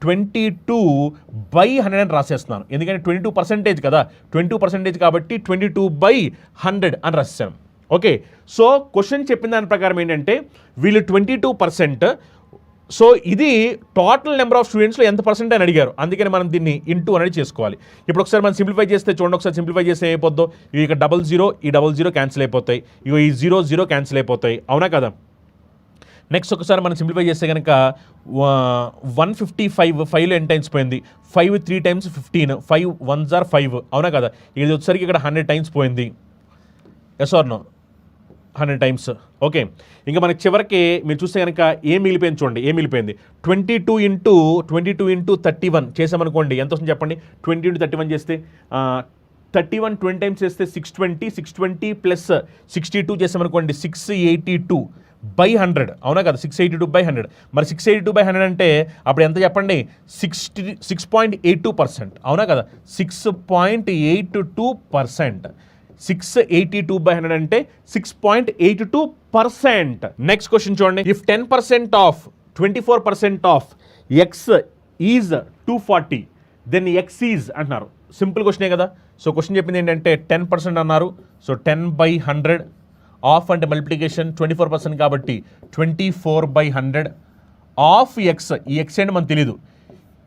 22/100 అని రాసేస్తున్నాను. ఎందుకంటే 22% కదా, 22% కాబట్టి 22/100 అని రాసేసాను. ఓకే, సో క్వశ్చన్ చెప్పిన దాని ప్రకారం ఏంటంటే వీళ్ళు 22%. సో ఇది టోటల్ నెంబర్ ఆఫ్ స్టూడెంట్స్లో ఎంత పర్సెంట్ అని అడిగారు, అందుకని మనం దీన్ని ఇంటూ అనేది చేసుకోవాలి. ఇప్పుడు ఒకసారి మనం సింప్లిఫై చేస్తే చూడండి. ఒకసారి సింప్లిఫై చేస్తే ఏమైపోద్దో, ఇక 00 ఈ 00 క్యాన్సిల్ అయిపోతాయి, ఇక ఈ 00 క్యాన్సిల్ అయిపోతాయి అవునా కదా. నెక్స్ట్ ఒకసారి మనం సింప్లిఫై చేస్తే కనుక 155లో ఎన్ని టైమ్స్ పోయింది, 5 3 టైమ్స్ 15, 5 1s are 5 అవునా కదా. ఇది వచ్చేసరికి ఇక్కడ 100 టైమ్స్ పోయింది. Yes or no, 100 times. Okay, ఇంకా మనకి చివరికి మీరు చూస్తే కనుక ఏం మిగిలిపోయింది చూడండి. 22 ఇంటూ 31 చేసామనుకోండి ఎంత వస్తుంది చెప్పండి. 20 ఇంటూ 31 చేస్తే 31 20 టైమ్స్ చేస్తే 620 ప్లస్ 62 చేసామనుకోండి 682/100 అవునా కదా. 682/100. మరి 682/100 అంటే అప్పుడు ఎంత చెప్పండి, 6.82% అవునా కదా. 6.82%. 682/100 అంటే 6.82%. నెక్స్ట్ క్వశ్చన్ చూడండి. If 10% of 24% of x is 240 then x is అంటున్నారు. సింపుల్ క్వశ్చనే కదా. సో క్వశ్చన్ చెప్పింది ఏంటంటే 10% అన్నారు. సో 10/100 ఆఫ్ అంటే మల్టిప్లికేషన్ 24% కాబట్టి 24/100 ఆఫ్ ఎక్స్. ఈ ఎక్స్ ఏంటి మనకు తెలీదు,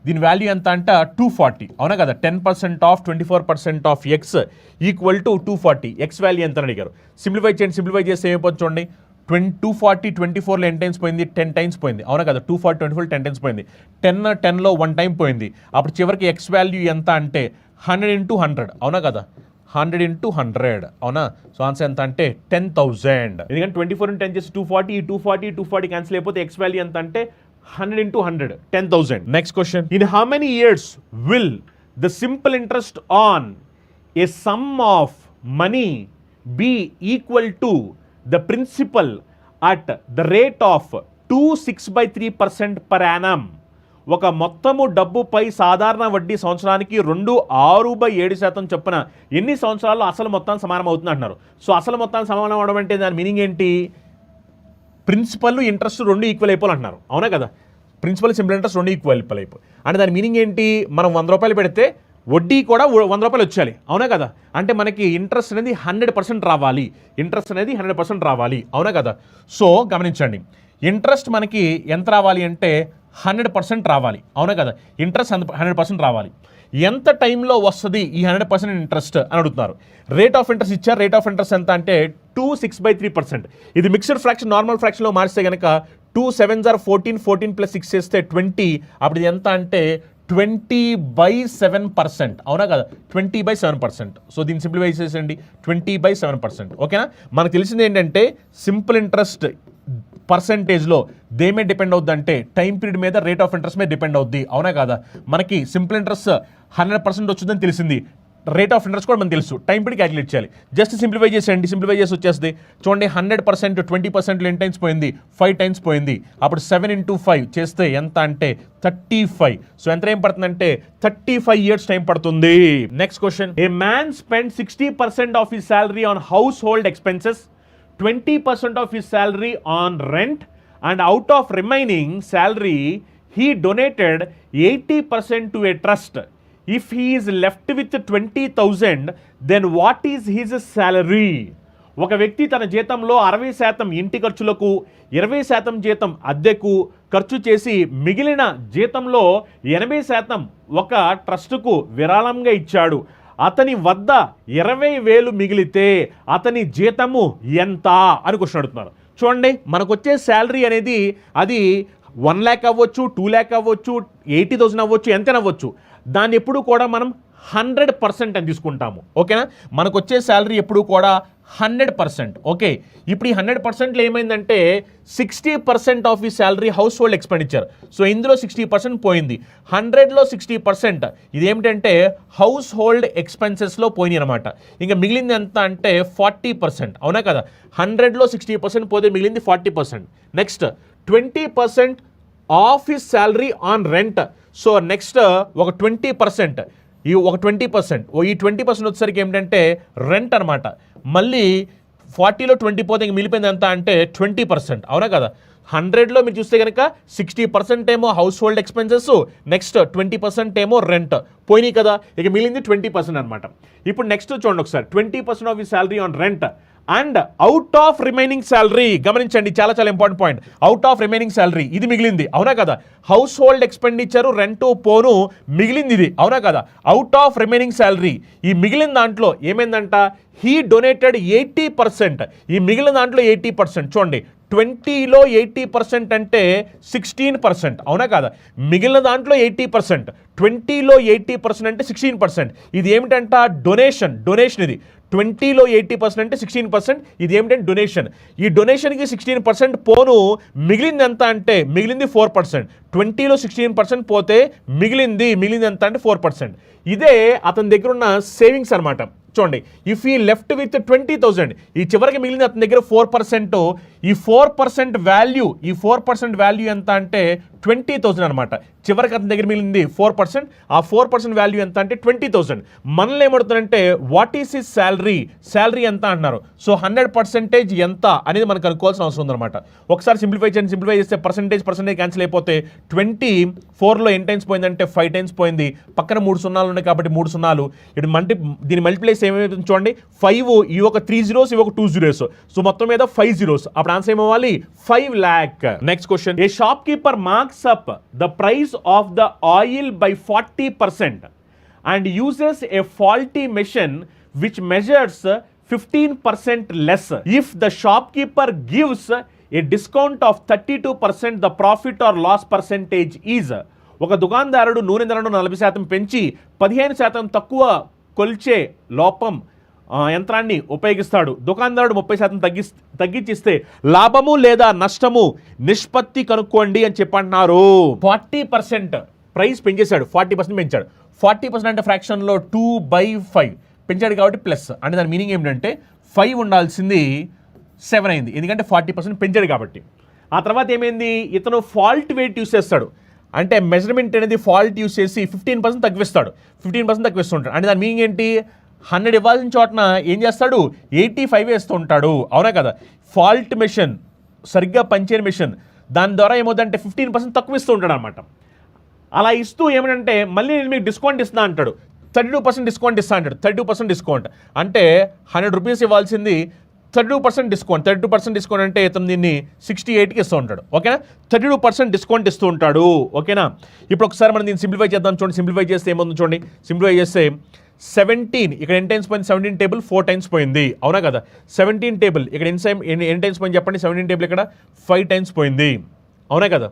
దీని వాల్యూ ఎంత అంటే 240 అవునా కదా. 10% of 24% of X equal to 240. X value ఎంత అని అడిగారు. సింప్లిఫై చేస్తే ఏమైపోతుంది చూడండి. 240 24లో ఎన్ని టైమ్స్ పోయింది, 10 టైమ్స్ పోయింది అవునా కదా. 240 24 10 టైమ్స్ పోయింది. 10లో 1 టైం పోయింది. అప్పుడు చివరికి ఎక్స్ వాల్యూ ఎంత అంటే 100 × 100 అవునా కదా. 100 × 100 అవునా. సో ఆన్సర్ ఎంత అంటే 10,000. ఎందుకంటే 24 × 10 చేసి 240, ఈ 240 క్యాన్సిల్ అయిపోతే ఎక్స్ వాల్యూ ఎంత అంటే 100 × 100 10,000. Next question. In how many years will the simple interest on a sum of money be equal to the principal at the rate of 2.6/3% per annum. ఒక మొత్తము డబ్బుపై సాధారణ వడ్డీ సంవత్సరానికి 6/7% చొప్పున ఎన్ని సంవత్సరాల్లో అసలు మొత్తాన్ని సమానం అవుతుంది అంటున్నారు. సో అసలు మొత్తాన్ని సమానం అవడం అంటే దాని మీనింగ్ ఏంటి? ప్రిన్సిపల్ ఇంట్రెస్ట్ రెండు ఈక్వల్ అయిపోవాలి అంటున్నారు, అవునా కదా? ప్రిన్సిపల్ సింపుల్ ఇంట్రెస్ట్ రెండు ఈక్వల్ అయిపోయి అంటే దాని మీనింగ్ ఏంటి? మనం 100 రూపాయలు పెడితే వడ్డీ కూడా 100 రూపాయలు వచ్చేయాలి, అవునా కదా? అంటే మనకి ఇంట్రెస్ట్ అనేది 100% రావాలి, ఇంట్రెస్ట్ అనేది 100% రావాలి, అవునా కదా? సో గమనించండి, ఇంట్రెస్ట్ మనకి ఎంత రావాలి అంటే 100% రావాలి, అవునా కదా? ఇంట్రెస్ట్ 100% రావాలి. ఎంత టైంలో వస్తుంది ఈ 100% ఇంట్రెస్ట్ అని అడుగుతున్నారు. రేట్ ఆఫ్ ఇంట్రెస్ట్ ఇచ్చారు. రేట్ ఆఫ్ ఇంట్రెస్ట్ ఎంత అంటే 2.6/3%. ఇది మిక్స్డ్ ఫ్రాక్షన్ నార్మల్ ఫ్రాక్షన్లో మార్చితే కనుక 2 7s are 14, 14 + 6 చేస్తే 20. అప్పుడు ఇది ఎంత అంటే 20/7%, అవునా కదా? 20/7%. సో దీన్ని సింప్లిఫై చేసేయండి, 20/7%. ఓకేనా? మనకు తెలిసింది ఏంటంటే సింపుల్ ఇంట్రెస్ట్ పర్సంటేజ్లో దేని మీద డిపెండ్ అవుద్ది అంటే టైం పీరియడ్ మీద, రేట్ ఆఫ్ ఇంట్రెస్ట్ మీద డిపెండ్ అవుద్ది, అవునా కదా? మనకి సింపుల్ ఇంట్రెస్ట్ 100% వచ్చిందని తెలిసింది, రేట్ ఆఫ్ ఇంట్రెస్ట్ కూడా మనకు తెలుసు, టైం పీరియడ్ క్యాలిక్యులేట్ చేయాలి. జస్ట్ సింప్లిఫై చేసేయండి, సింప్లిఫై చేసి వచ్చేస్తుంది. చూడండి 100% 20% ఎన్ని టైమ్స్ పోయింది? 5 టైమ్స్ పోయింది. అప్పుడు 7 × 5 చేస్తే ఎంత అంటే 35. సో ఎంత టైం పడుతుందంటే 35 years టైం పడుతుంది. Next question, a man spend 60% of his salary on house hold expenses, 20% of his salary on rent, and out of remaining salary he donated 80% to a trust. If he is left with 20,000, then what is his salary? ఒక వ్యక్తి తన జీతంలో 60% ఇంటి ఖర్చులకు, 20% జీతం అద్దెకు ఖర్చు చేసి మిగిలిన జీతంలో 80% ఒక ట్రస్టుకు విరాళంగా ఇచ్చాడు. అతని వద్ద 20,000 మిగిలితే అతని జీతము ఎంత అని క్వశ్చన్ అడుగుతున్నారు. చూడండి, మనకు వచ్చే శాలరీ అనేది అది 1 lakh అవ్వచ్చు, 2 lakh అవ్వచ్చు, 80,000 అవ్వచ్చు, ఎంతైనా అవ్వచ్చు. దాన్ని ఎప్పుడు కూడా మనం 100% అని తీసుకుంటాము, ఓకేనా? మనకు వచ్చే శాలరీ ఎప్పుడు కూడా 100%. ఓకే, ఇప్పుడు ఈ 100%లో ఏమైందంటే 60% ఆఫ్ ఈ salary house hold expenditure. So ఇందులో 60% పోయింది. 100లో 60% ఇదేమిటంటే హౌస్ హోల్డ్ ఎక్స్పెన్సెస్లో పోయినాయి అనమాట. ఇంకా మిగిలింది ఎంత అంటే 40%, అవునా కదా? 100లో 60% పోతే మిగిలింది 40%. Next 20% of his salary on rent. So next ఒక 20%, ఈ ఒక 20%, ఈ 20% వచ్చేసరికి ఏమిటంటే రెంట్ అనమాట. మళ్ళీ 40లో 20 పోతే ఇంక మిగిలిపోయింది ఎంత అంటే 20%, అవునా కదా? 100లో మీరు చూస్తే కనుక 60% ఏమో హౌస్ హోల్డ్ ఎక్స్పెన్సెస్, నెక్స్ట్ 20% ఏమో రెంట్ పోయినాయి కదా. ఇక మిగిలింది 20% అనమాట. ఇప్పుడు నెక్స్ట్ చూడండి ఒకసారి, 20% ఆఫ్ ఈ salary on rent and out of remaining salary. గమనించండి, చాలా చాలా important point. Out of remaining salary ఇది మిగిలింది, అవునా కదా? హౌస్ హోల్డ్ ఎక్స్పెండిచరు, రెంటు పోను మిగిలింది ఇది, అవునా కదా? అవుట్ ఆఫ్ రిమైనింగ్ శాలరీ, ఈ మిగిలిన దాంట్లో ఏమైందంట? He donated 80%. ఈ మిగిలిన దాంట్లో 80%. చూడండి, 20లో 80% అంటే 16%, అవునా కదా? మిగిలిన దాంట్లో 80%, 20లో 80% అంటే 16%. ఇది ఏమిటంట? డొనేషన్. ఇది 20లో 80% అంటే 16%. ఇది ఏమిటంటే డొనేషన్. ఈ డొనేషన్కి 16% పోను మిగిలింది ఎంత అంటే మిగిలింది 4%. 20లో 16% పోతే మిగిలింది ఎంత అంటే 4%. ఇదే అతని దగ్గర ఉన్న సేవింగ్స్ అనమాట. చూడండి, ఇఫ్ ఈ లెఫ్ట్ విత్ 20,000, ఈ చివరికి మిగిలింది అతని దగ్గర 4%. ఈ 4% వాల్యూ ఎంత అంటే 20,000 అనమాట. చివరికి అతని దగ్గర మిగిలింది 4%. ఆ 4% వాల్యూ ఎంత అంటే 20,000. మనల్ని ఏమడుతుందంటే వాట్ ఈస్ హిస్ శాలరీ ఎంత అంటున్నారు. సో 100% ఎంత అనేది మనకు అనుకోవాల్సిన అవసరం ఉందన్నమాట. ఒకసారి సింప్లిఫై చేస్తే పర్సెంటేజ్ క్యాన్సిల్ అయిపోతే 24లో ఎన్ని టైమ్స్ పోయిందంటే 5 టైమ్స్ పోయింది. పక్కన 3 సున్నాలు ఉన్నాయి కాబట్టి 3 సున్నాలు. ఇటు దీని మల్టిప్లైస్ ఏమవుతుంది చూడండి, 5, ఈ ఒక 3 zeros, ఈ ఒక 2 zeros. సో మొత్తం మీద 5 zeros. అప్పుడు ఆన్సర్ ఏమవ్వాలి? 5 lakh. Next question, a shopkeeper marks up the price of the oil by 40% and uses a faulty machine which measures 15% less. If the shopkeeper gives a discount of 32%, the profit or loss percentage is. ఒక దుకాణదారుడు నూనె ధరను 40% పెంచి 15% తక్కువ కొల్చే లోపం యంత్రాన్ని ఉపయోగిస్తాడు. దుకాణదారుడు 30% తగ్గించిస్తే లాభము లేదా నష్టము నిష్పత్తి కనుక్కోండి అని చెప్పంటున్నారు. 40% ప్రైస్ పెంచేశాడు, 40% పెంచాడు. 40% అంటే ఫ్రాక్షన్లో 2/5 పెంచాడు కాబట్టి ప్లస్ అంటే దాని మీనింగ్ ఏమిటంటే 5 ఉండాల్సింది 7 అయింది, ఎందుకంటే 40% పెంచాడు కాబట్టి. ఆ తర్వాత ఏమైంది, ఇతను ఫాల్ట్ వెయిట్ యూస్ చేస్తాడు, అంటే మెజర్మెంట్ అనేది ఫాల్ట్ యూస్ చేసి 15% తగ్గిస్తాడు, 15% తగ్గిస్తుంటాడు. అంటే దాని మీనింగ్ ఏంటి, 100 ఇవ్వాల్సిన చోటన ఏం చేస్తాడు, 85 వేస్తూ ఉంటాడు. అవునా కదా, ఫాల్ట్ మెషిన్, సరిగ్గా పనిచేయని మెషిన్, దాని ద్వారా ఏమవుతుందంటే 15% తక్కువ ఇస్తూ ఉంటాడు అనమాట. అలా ఇస్తూ ఏమంటే మళ్ళీ నేను మీకు డిస్కౌంట్ ఇస్తున్నా అంటాడు, 32% డిస్కౌంట్ ఇస్తా అంటాడు. 32% డిస్కౌంట్ అంటే 100 రూపీస్ ఇవ్వాల్సింది 32% డిస్కౌంట్. 32% డిస్కౌంట్ అంటే ఇతను దీన్ని 68కి ఇస్తూ ఉంటాడు. ఓకేనా, 32% డిస్కౌంట్ ఇస్తూ ఉంటాడు. ఓకేనా, ఇప్పుడు ఒకసారి మనం దీన్ని సింప్లిఫై చేద్దాం. చూడండి, సింప్లిఫై చేస్తే ఏముందో చూడండి. సింప్లిఫై చేస్తే 17 ఇక్కడ ఎన్ని టైమ్స్ పోయింది, 17 టేబుల్ 4 టైమ్స్ పోయింది. అవునా కదా, 17 టేబుల్ ఇక్కడ ఎన్ని టైమ్స్ పోయింది చెప్పండి, 17 టేబుల్ ఇక్కడ 5 టైమ్స్ పోయింది. అవునా కదా,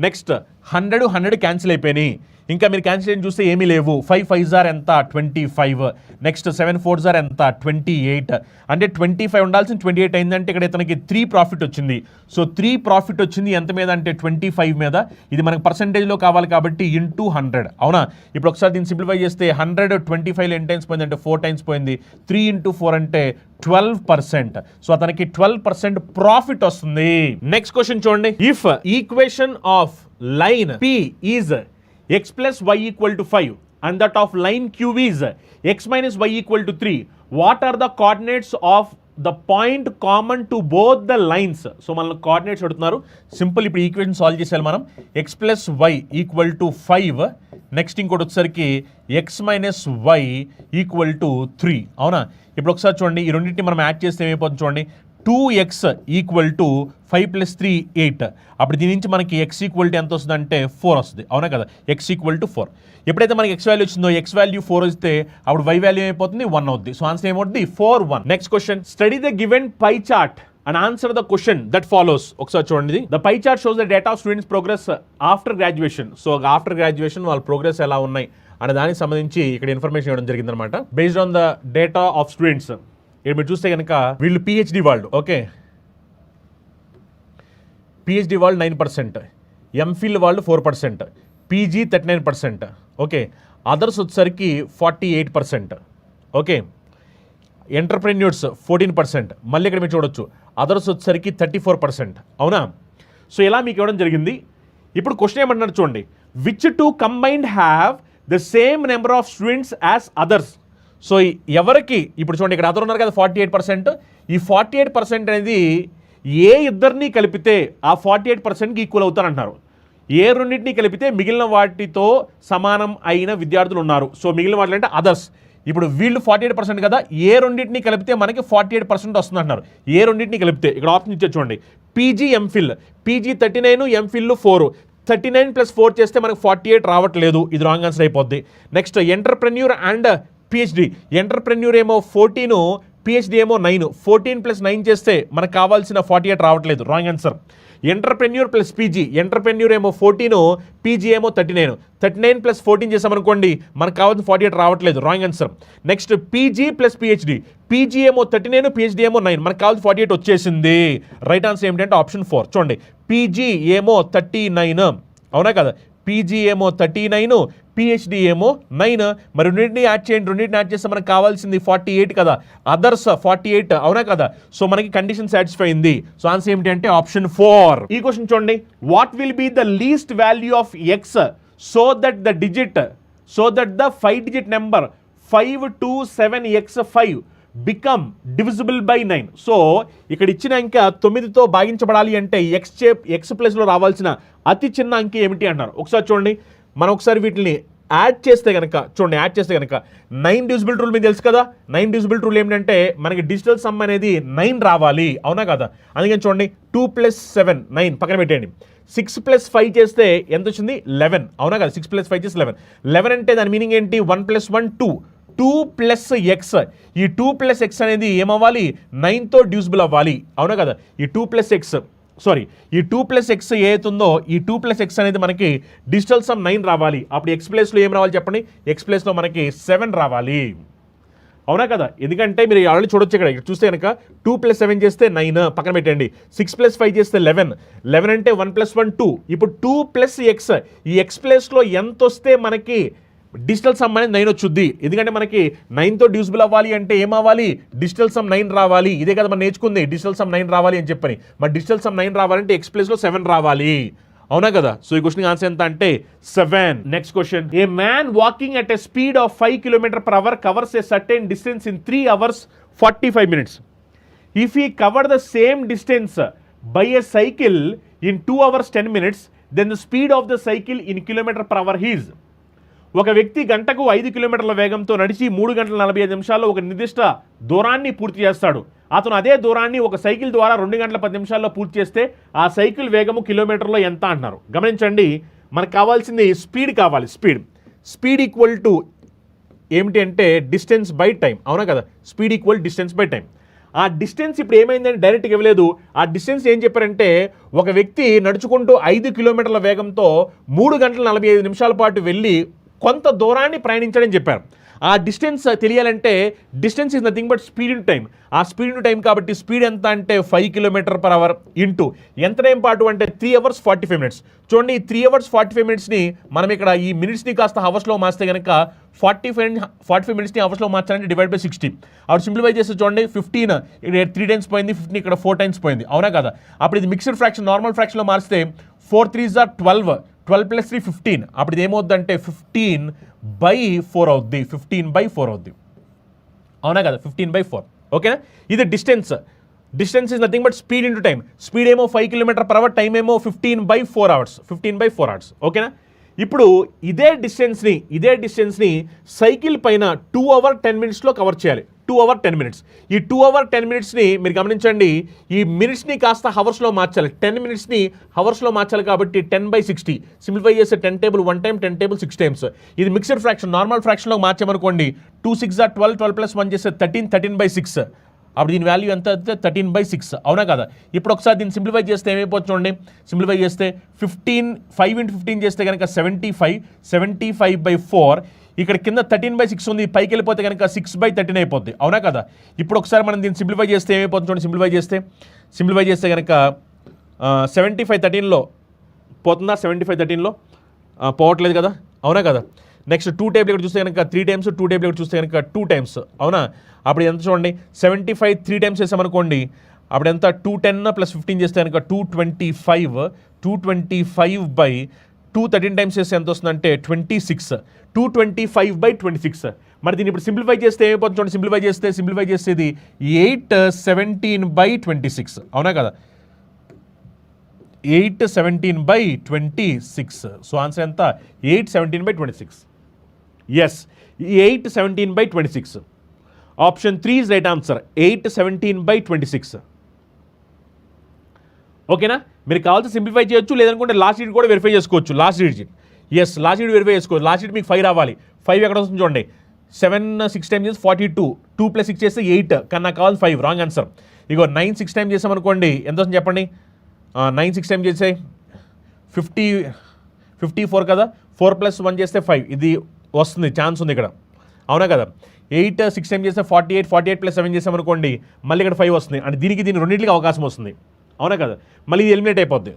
నెక్స్ట్ 100 క్యాన్సిల్ అయిపోయినాయి. ఇంకా మీరు క్యాన్సిల్ చూస్తే ఏమీ లేవు. 5 5s ఆర్ ఎంత, 25. నెక్స్ట్ 7 4s ఆర్ ఎంత, 28. అంటే 25 ఉండాల్సిన 28 అయిందంటే ఇక్కడ ఇతనికి 3 ప్రాఫిట్ వచ్చింది. సో 3 ప్రాఫిట్ వచ్చింది ఎంత మీద అంటే 25 మీద. ఇది మనకు పర్సంటేజ్లో కావాలి కాబట్టి ఇంటూ 100. అవునా, ఇప్పుడు ఒకసారి దీన్ని సింప్లిఫై చేస్తే 100 25లో ఎన్ని టైమ్స్ పోయింది అంటే 4 టైమ్స్ పోయింది. 3 into 4 అంటే 12%. సో అతనికి 12% ప్రాఫిట్ వస్తుంది. నెక్స్ట్ క్వశ్చన్ చూడండి. If equation of line P is x plus y equal to 5 and that of line Q is x minus y equal to 3, what are the coordinates of the point common to both the lines? So మనల్ని coordinates అడుగుతున్నారు. Simple, ఇప్పుడు equation solve చేసేయాలి మనం. x plus y equal to 5, next ఇంకోటి వచ్చేసరికి x minus y equal to 3. అవునా, ఇప్పుడు ఒకసారి చూడండి, ఈ రెండింటిని మనం యాడ్ చేస్తే ఏమైపోతుంది చూడండి. 2x equal to 5 + 3 8. అప్పుడు దీని నుంచి మనకి x ఈక్వల్ టు ఎంత వస్తుంది అంటే 4 వస్తుంది. అవునా కదా, x ఈక్వల్ టు 4. ఎప్పుడైతే మనకి x వాల్యూ వచ్చిందో, x వాల్యూ 4 వస్తే అప్పుడు y వాల్యూ అయిపోతుంది 1 అవుద్ది. సో ఆన్సర్ ఏమవుతుంది 4 1. Next question, study the given pie chart and answer the question that follows. ఒకసారి చూడండి, the pie chart shows the data of students progress after graduation. So after graduation వాళ్ళ progress ఎలా ఉన్నాయి అనే దానికి సంబంధించి ఇక్కడ ఇన్ఫర్మేషన్ ఇవ్వడం జరిగింది అనమాట. Based on the data of students. ఇక్కడ మీరు చూస్తే కనుక వీళ్ళు పిహెచ్డి వాళ్ళు, ఓకే, పిహెచ్డి వాళ్ళు 9%, ఎంఫిల్ వాళ్ళు 4%, పీజీ 39%, ఓకే, అదర్స్ వచ్చేసరికి 48%, ఓకే, ఎంటర్ప్రెన్యూర్స్ 14%, మళ్ళీ ఇక్కడ మీరు చూడొచ్చు అదర్స్ వచ్చేసరికి 34%. అవునా, సో ఇలా మీకు ఇవ్వడం జరిగింది. ఇప్పుడు క్వశ్చన్ ఏమంటున్నారు చూడండి, which two combined have the same number of students as others. So ఎవరికి, ఇప్పుడు చూడండి ఇక్కడ అదర్ ఉన్నారు కదా 48%, ఈ 48% అనేది ఏ ఇద్దరిని కలిపితే ఆ 48%కి ఈక్వల్ అవుతారంటున్నారు. ఏ రెండింటిని కలిపితే మిగిలిన వాటితో సమానం అయిన విద్యార్థులు ఉన్నారు. సో మిగిలిన వాటిలో అంటే అదర్స్. ఇప్పుడు వీళ్ళు 48% కదా, ఏ రెండింటిని కలిపితే మనకి 48% వస్తుంది అంటున్నారు. ఏ రెండింటిని కలిపితే ఇక్కడ ఆప్షన్ ఇచ్చే చూడండి, పీజీ ఎంఫిల్, పీజీ 39, ఎంఫిల్ 4. 39 + 4 చేస్తే మనకు 48 రావట్లేదు, ఇది రాంగ్ ఆన్సర్ అయిపోద్ది. Next entrepreneur and PhD, entrepreneur ఏమో 14, పిహెచ్డి ఏమో 9. 14 + 9 చేస్తే మనకు కావాల్సిన 48 రావట్లేదు, wrong answer. Entrepreneur plus PG, entrepreneur ఏమో 14, పీజీ ఏమో 39. 39 + 14 చేసామనుకోండి మనకు కావాల్సిన 48 రావట్లేదు, wrong answer. Next PG plus PhD, PG ఏమో 39, పిహెచ్డి ఏమో 9, మనకు కావాల్సిన 48 వచ్చేసింది. రైట్ ఆన్సర్ ఏమిటంటే ఆప్షన్ 4. చూడండి, పీజీ ఏమో 39, అవునా కదా, పీజీ ఏమో 39, పిహెచ్డి ఏమో 9. మరి రెండింటిని యాడ్ చేయండి, రెండింటిని యాడ్ చేస్తే మనకు కావాల్సింది 48 కదా, అదర్స్ 48, అవునా కదా. సో మనకి కండిషన్ సాటిస్ఫై అయింది. సో ఆన్సర్ ఏమిటి అంటే ఆప్షన్ 4. ఈ క్వశ్చన్ చూడండి, what will be the least value of X so that the 5 digit number 527x5 become divisible by 9. So ఇక్కడ ఇచ్చిన అంకె 9తో భాగించబడాలి అంటే ఎక్స్ ప్లేస్లో రావాల్సిన అతి చిన్న అంకె ఏమిటి అన్నారు. ఒకసారి చూడండి, మనం ఒకసారి వీటిని యాడ్ చేస్తే కనుక చూడండి, యాడ్ చేస్తే కనుక 9 డివిజిబుల్ రూల్ మీకు తెలుసు కదా. 9 డివిజిబుల్ రూల్ ఏంటంటే మనకి డిజిటల్ సమ్ అనేది 9 రావాలి, అవునా కదా. అందుకని చూడండి 2 + 7 9 పక్కన పెట్టండి. 6 + 5 చేస్తే ఎంత వచ్చింది 11, అవునా కదా. 6 + 5 చేస్తే 11 అంటే దాని మీనింగ్ ఏంటి, 1 + 1 2, 2 + x. ఈ 2 + x అనేది ఏమవ్వాలి 9తో డివిజిబుల్ అవ్వాలి, అవునా కదా. ఈ 2 + x ఈ 2 + x ఏతుందో ఈ 2 + x అనేది మనకి డిజిటల్ సమ్ 9 రావాలి. అప్పుడు x ప్లేస్లో ఏం రావాలి చెప్పండి, x ప్లేస్లో మనకి 7 రావాలి, అవునా కదా. ఎందుకంటే మీరు ఆల్రెడీ చూడొచ్చు ఇక్కడ చూస్తే కనుక 2 + 7 చేస్తే 9 పక్కన పెట్టండి. 6 + 5 చేస్తే 11 అంటే 1 + 1 2. ఇప్పుడు 2 + x, ఈ x ప్లేస్లో ఎంత వస్తే మనకి డిజిటల్ సమ్ అనేది 9 వచ్చుద్ది. ఎందుకంటే మనకి 9తో డివిజిబుల్ అవ్వాలి అంటే ఏమవ్వాలి, డిజిటల్ సమ్ 9 రావాలి. ఇదే కదా మనం నేర్చుకుంది, డిజిటల్ సమ్ 9 రావాలి అని చెప్పని. మరి డిజిటల్ సమ్ 9 రావాలంటే ఎక్స్ ప్లేస్లో 7 రావాలి, అవునా కదా. సో ఈ క్వశ్చన్ ఆన్సర్ ఎంత అంటే 7. Next question, a man walking at a speed of 5 km/h covers a certain distance in 3 hours 45 minutes. If he cover the same distance by a cycle in 2 hours 10 minutes, then the speed of the cycle in km/h is. ఒక వ్యక్తి గంటకు 5 కిలోమీటర్ల వేగంతో నడిచి 3 గంటల 45 నిమిషాల్లో ఒక నిర్దిష్ట దూరాన్ని పూర్తి చేస్తాడు. అతను అదే దూరాన్ని ఒక సైకిల్ ద్వారా 2 గంటల 10 నిమిషాల్లో పూర్తి చేస్తే ఆ సైకిల్ వేగము కిలోమీటర్లో ఎంత అంటున్నారు. గమనించండి, మనకు కావాల్సింది స్పీడ్ కావాలి. స్పీడ్ ఈక్వల్ టు ఏమిటి అంటే డిస్టెన్స్ బై టైం, అవునా కదా. Speed equal distance by time. ఆ డిస్టెన్స్ ఇప్పుడు ఏమైందని డైరెక్ట్గా ఇవ్వలేదు. ఆ డిస్టెన్స్ ఏం చెప్పారంటే, ఒక వ్యక్తి నడుచుకుంటూ 5 కిలోమీటర్ల వేగంతో 3 గంటల 45 నిమిషాల పాటు వెళ్ళి కొంత దూరాన్ని ప్రయాణించాడని చెప్పారు. ఆ డిస్టెన్స్ తెలియాలంటే distance is nothing but speed in time. ఆ స్పీడ్ ఇన్ టైం కాబట్టి స్పీడ్ ఎంత అంటే 5 km/h ఇంటూ ఎంత టైం పాటు అంటే 3 hours 45 minutes. చూడండి, ఈ 3 hours 45 minutesని మనం ఇక్కడ ఈ మినిట్స్ని కాస్త హవర్స్లో మార్స్తే కనుక 45 minutesని అవర్స్లో మార్చాలంటే డివైడ్ బై 60. అప్పుడు సింప్లిఫై చేస్తే చూడండి, 15 ఇక్కడ 3 times పోయింది, 15 ఇక్కడ 4 times పోయింది, అవునా కదా. అప్పుడు ఇది మిక్స్డ్ ఫ్రాక్షన్, నార్మల్ ఫ్రాక్షన్లో మార్స్తే 4 3s are 12, 12 + 3 15. అప్పుడు ఇది ఏమవుద్దంటే 15/4 అవుద్ది, 15/4 అవుద్ది, అవునా కదా. 15/4, ఓకేనా. ఇది distance is nothing but speed into time. Speed ఏమో 5 km/h, టైం ఏమో 15/4 hours, 15/4 hours, ఓకేనా. ఇప్పుడు ఇదే డిస్టెన్స్ని సైకిల్ పైన 2 hours 10 minutesలో కవర్ చేయాలి. 2 hours 10 minutes. ఈ 2 hours 10 minutesని మీరు గమనించండి, ఈ మినిట్స్ని కాస్త హవర్స్లో మార్చాలి. 10 minutesని హవర్స్లో మార్చాలి కాబట్టి 10/60. సింప్లిఫై చేస్తే 10 table 1 time, 10 table 6 times. ఇది మిక్స్డ్ ఫ్రాక్షన్, నార్మల్ ఫ్రాక్షన్లో మార్చామనుకోండి, 2 6s are 12, 12 + 1 చేస్తే 13, 13/6. అప్పుడు దీని వాల్యూ ఎంత అయితే 13/6, అవునా కదా. ఇప్పుడు ఒకసారి దీన్ని సింప్లిఫై చేస్తే ఏమైపోతుంది చూడండి. సింప్లిఫై చేస్తే 5 × 15 చేస్తే కనుక 75, 75/4. ఇక్కడ కింద 13/6 ఉంది, పైకి వెళ్ళిపోతే కనుక 6/13 అయిపోద్ది, అవునా కదా. ఇప్పుడు ఒకసారి మనం దీన్ని సింప్లిఫై చేస్తే ఏమైపోతుంది చూడండి. సింప్లిఫై చేస్తే కనుక 75 13లో పోతుందా, 75 13లో పోవట్లేదు కదా, అవునా కదా. నెక్స్ట్ 2 table ఇక్కడ చూస్తే కనుక 3 times, 2 table ఇక్కడ చూస్తే కనుక 2 times, అవునా. అప్పుడు ఎంత చూడండి, 75 3 times చేసామనుకోండి, అప్పుడు ఎంత 210 + 15 చేస్తే కనుక 225, 225/2 13 times చేస్తే ఎంత వస్తుందంటే 26, 225/26. మరి దీన్ని ఇప్పుడు సింప్లిఫై చేస్తే ఏమైపోతుంది చూడండి. సింప్లిఫై చేసేది 817/26, అవునా కదా. 817/26. సో ఆన్సర్ ఎంత, 817/26. Yes, 817/26. Option 3 is right answer, 817/26. ఓకేనా. మీరు కావాల్సి సింప్లిఫై చేయొచ్చు, లేదనుకుంటే లాస్ట్ డిజిట్ కూడా వెరిఫై చేసుకోవచ్చు. లాస్ట్ డిజిట్ వెరిఫై చేసుకోవచ్చు. లాస్ట్ డిజిట్ మీకు 5 రావాలి. 5 ఎక్కడ వస్తుంది చూడండి. 7 6 times చేసి 42, 2 + 6 చేస్తే 8, కానీ నాకు కావాలి 5, రాంగ్ ఆన్సర్. ఇగో 9 6 times చేసామనుకోండి, ఎంత వస్తుంది చెప్పండి. 9 6 times చేసే 54 కదా. 4 + 1 చేస్తే 5, ఇది వస్తుంది, ఛాన్స్ ఉంది ఇక్కడ, అవునా కదా. 8 6 times చేస్తే 48, 48 + 7 చేసామనుకోండి, మళ్ళీ ఇక్కడ 5 వస్తుంది. అంటే దీనికి రెండింటికి అవకాశం వస్తుంది, అవునా కదా. మళ్ళీ ఇది ఎలిమినేట్ అయిపోద్ది.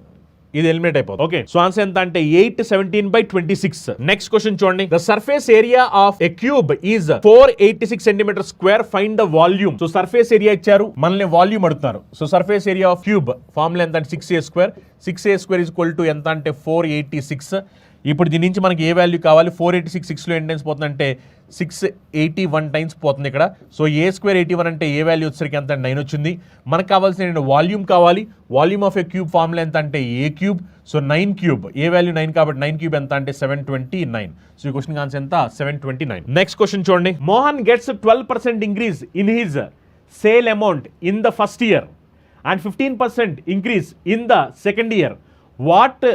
ఓకే. సో ఆన్సర్ ఎంత అంటే 817/26. నెక్స్ట్ క్వశ్చన్ చూడండి. The surface area of a cube is 486 cm². Find the volume. So surface area ఇచ్చారు, మనల్ని వాల్యూమ్ అడుగుతున్నారు. So surface area of cube formula ఎంత అంటే 6a². 6a² ఎంత అంటే 486. ఇప్పుడు దీని నుంచి మనకి ఏ వాల్యూ కావాలి. 486 6లో ఎన్ని టైమ్స్ పోతుందంటే 681 times పోతుంది ఇక్కడ. సో a² 81 అంటే ఏ వాల్యూ వచ్చేసరికి ఎంత 9 వచ్చింది. మనకు కావాల్సిన వాల్యూమ్ కావాలి. Volume of A cube formula ఎంత అంటే a³. సో 9³ ఏ వాల్యూ 9 కాబట్టి 9³ ఎంత అంటే 729. సో ఈ క్వశ్చన్ ఆన్సర్ ఎంత 729. నెక్స్ట్ క్వశ్చన్ చూడండి. Mohan gets 12% increase in his sale amount in the first year and 15% increase in the second year. What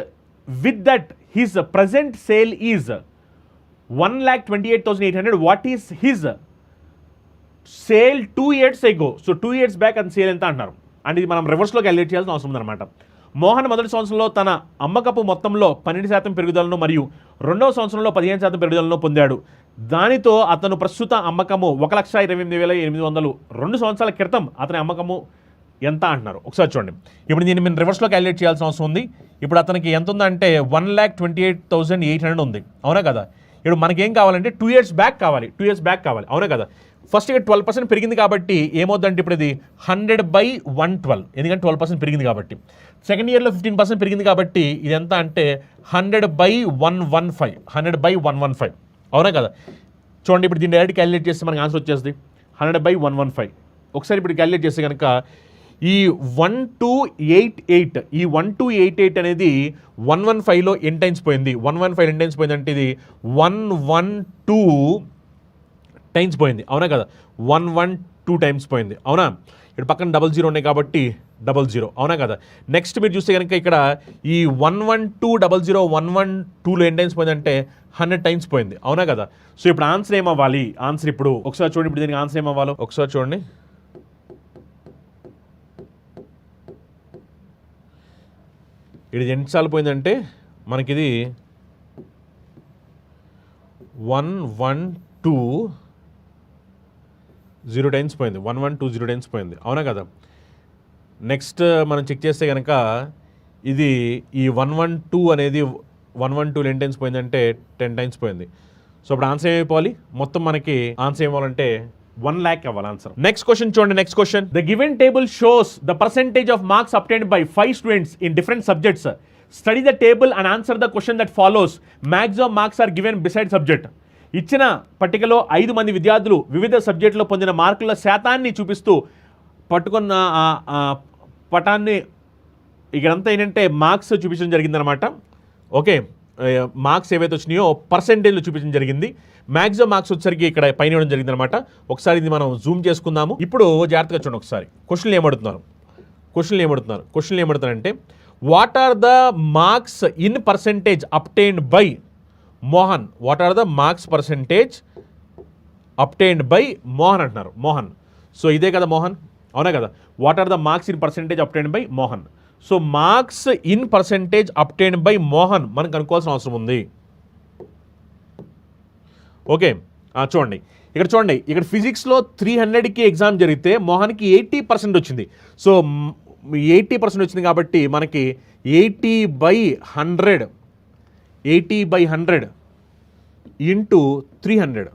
with that his present sale is 1,28,800. What is his sale 2 years ago. So 2 years back అని sale ఎంత అంటున్నారు. And ఇది మనం రివర్స్లో calculate చేయాల్సిన అవసరం ఉందన్నమాట. మోహన్ మొదటి సంవత్సరంలో తన అమ్మకపు మొత్తంలో 12% పెరుగుదలను మరియు రెండవ సంవత్సరంలో 15% పెరుగుదలను పొందాడు. దానితో అతను ప్రస్తుత అమ్మకము 1,28,800. 2 సంవత్సరాల క్రితం అతని అమ్మకము ఎంత అంటున్నారు. ఒకసారి చూడండి. ఇప్పుడు దీన్ని మేము రివర్స్లో క్యాలిక్యులేట్ చేయాల్సిన అవసరం ఉంది. ఇప్పుడు అతనికి ఎంత ఉందంటే 1,28,800 ఉంది, అవునా కదా. ఇప్పుడు మనకేం కావాలంటే 2 years బ్యాక్ కావాలి, 2 years బ్యాక్ కావాలి, అవునా కదా. ఫస్ట్ ఇక్కడ 12% పెరిగింది కాబట్టి ఏమవుతుందంటే ఇప్పుడు ఇది 100/112, ఎందుకంటే 12% పెరిగింది కాబట్టి. సెకండ్ ఇయర్లో 15% పెరిగింది కాబట్టి ఇది ఎంత అంటే 100/115, 100/115, అవునా కదా. చూడండి ఇప్పుడు దీన్ని డైరెక్ట్ క్యాలిక్యులేట్ చేస్తే మనకి ఆన్సర్ వచ్చేస్తుంది 100/115. ఒకసారి ఇప్పుడు క్యాలిక్యులేట్ చేస్తే కనుక ఈ 1288, ఈ 1288 అనేది 115లో ఎన్ టైమ్స్ పోయింది, 115 ఎన్ టైమ్స్ పోయింది అంటే ఇది 112 టైమ్స్ పోయింది, అవునా కదా. 112 టైమ్స్ పోయింది, అవునా. ఇక్కడ పక్కన 00 ఉన్నాయి కాబట్టి 00, అవునా కదా. నెక్స్ట్ మీరు చూస్తే కనుక ఇక్కడ ఈ 11200 112లో ఎన్ టైమ్స్ పోయింది అంటే 100 టైమ్స్ పోయింది, అవునా కదా. సో ఇప్పుడు ఆన్సర్ ఏమవ్వాలి, ఆన్సర్ ఇప్పుడు ఒకసారి చూడండి, ఇప్పుడు దీనికి ఆన్సర్ ఏమవ్వాలో ఒకసారి చూడండి. ఇది ఎన్నిసార్లు పోయిందంటే మనకిది 112 టైమ్స్ పోయింది, 1120 టైమ్స్ పోయింది, అవునా కదా. నెక్స్ట్ మనం చెక్ చేస్తే కనుక ఇది ఈ 112 అనేది 112 ఎన్ని టైమ్స్ పోయిందంటే 10 టైమ్స్ పోయింది. సో ఇప్పుడు ఆన్సర్ ఏమైపోవాలి, మొత్తం మనకి ఆన్సర్ ఏమవ్వాలంటే 1 lakh అవ్వాలి ఆన్సర్. నెక్స్ట్ క్వశ్చన్ చూడండి, next question. The given table shows the percentage of marks obtained by 5 students in different subjects. Study the table and answer the question that follows. Maximum marks are given beside subject. ఇచ్చిన పట్టికలో 5 మంది విద్యార్థులు వివిధ సబ్జెక్టులో పొందిన మార్కుల శాతాన్ని చూపిస్తూ పట్టుకున్న పటాన్ని ఇక్కడంతా ఏంటంటే మార్క్స్ చూపించడం జరిగిందనమాట. ఓకే, మార్క్స్ ఏవైతే వచ్చినాయో పర్సెంటేజ్లో చూపించడం జరిగింది. మ్యాక్సిమం మార్క్స్ వచ్చేసరికి ఇక్కడ పైన ఇవ్వడం జరిగిందనమాట. ఒకసారి ఇది మనం జూమ్ చేసుకుందాము. ఇప్పుడు జాగ్రత్తగా చూడండి ఒకసారి. క్వశ్చన్లు ఏమడుతున్నారంటే what are the marks in percentage obtained by Mohan. What are the marks percentage obtained by Mohan అంటున్నారు, మోహన్. సో ఇదే కదా మోహన్, అవునా కదా. What are the marks in percentage obtained by Mohan. So marks in percentage obtained by Mohan మనం కనుక్కోవాల్సిన అవసరం ఉంది. ఓకే, చూడండి ఇక్కడ చూడండి, ఇక్కడ ఫిజిక్స్లో 300కి ఎగ్జామ్ జరిగితే మోహన్కి 80% వచ్చింది. సో 80% వచ్చింది కాబట్టి మనకి 80/100 ఇంటూ 300,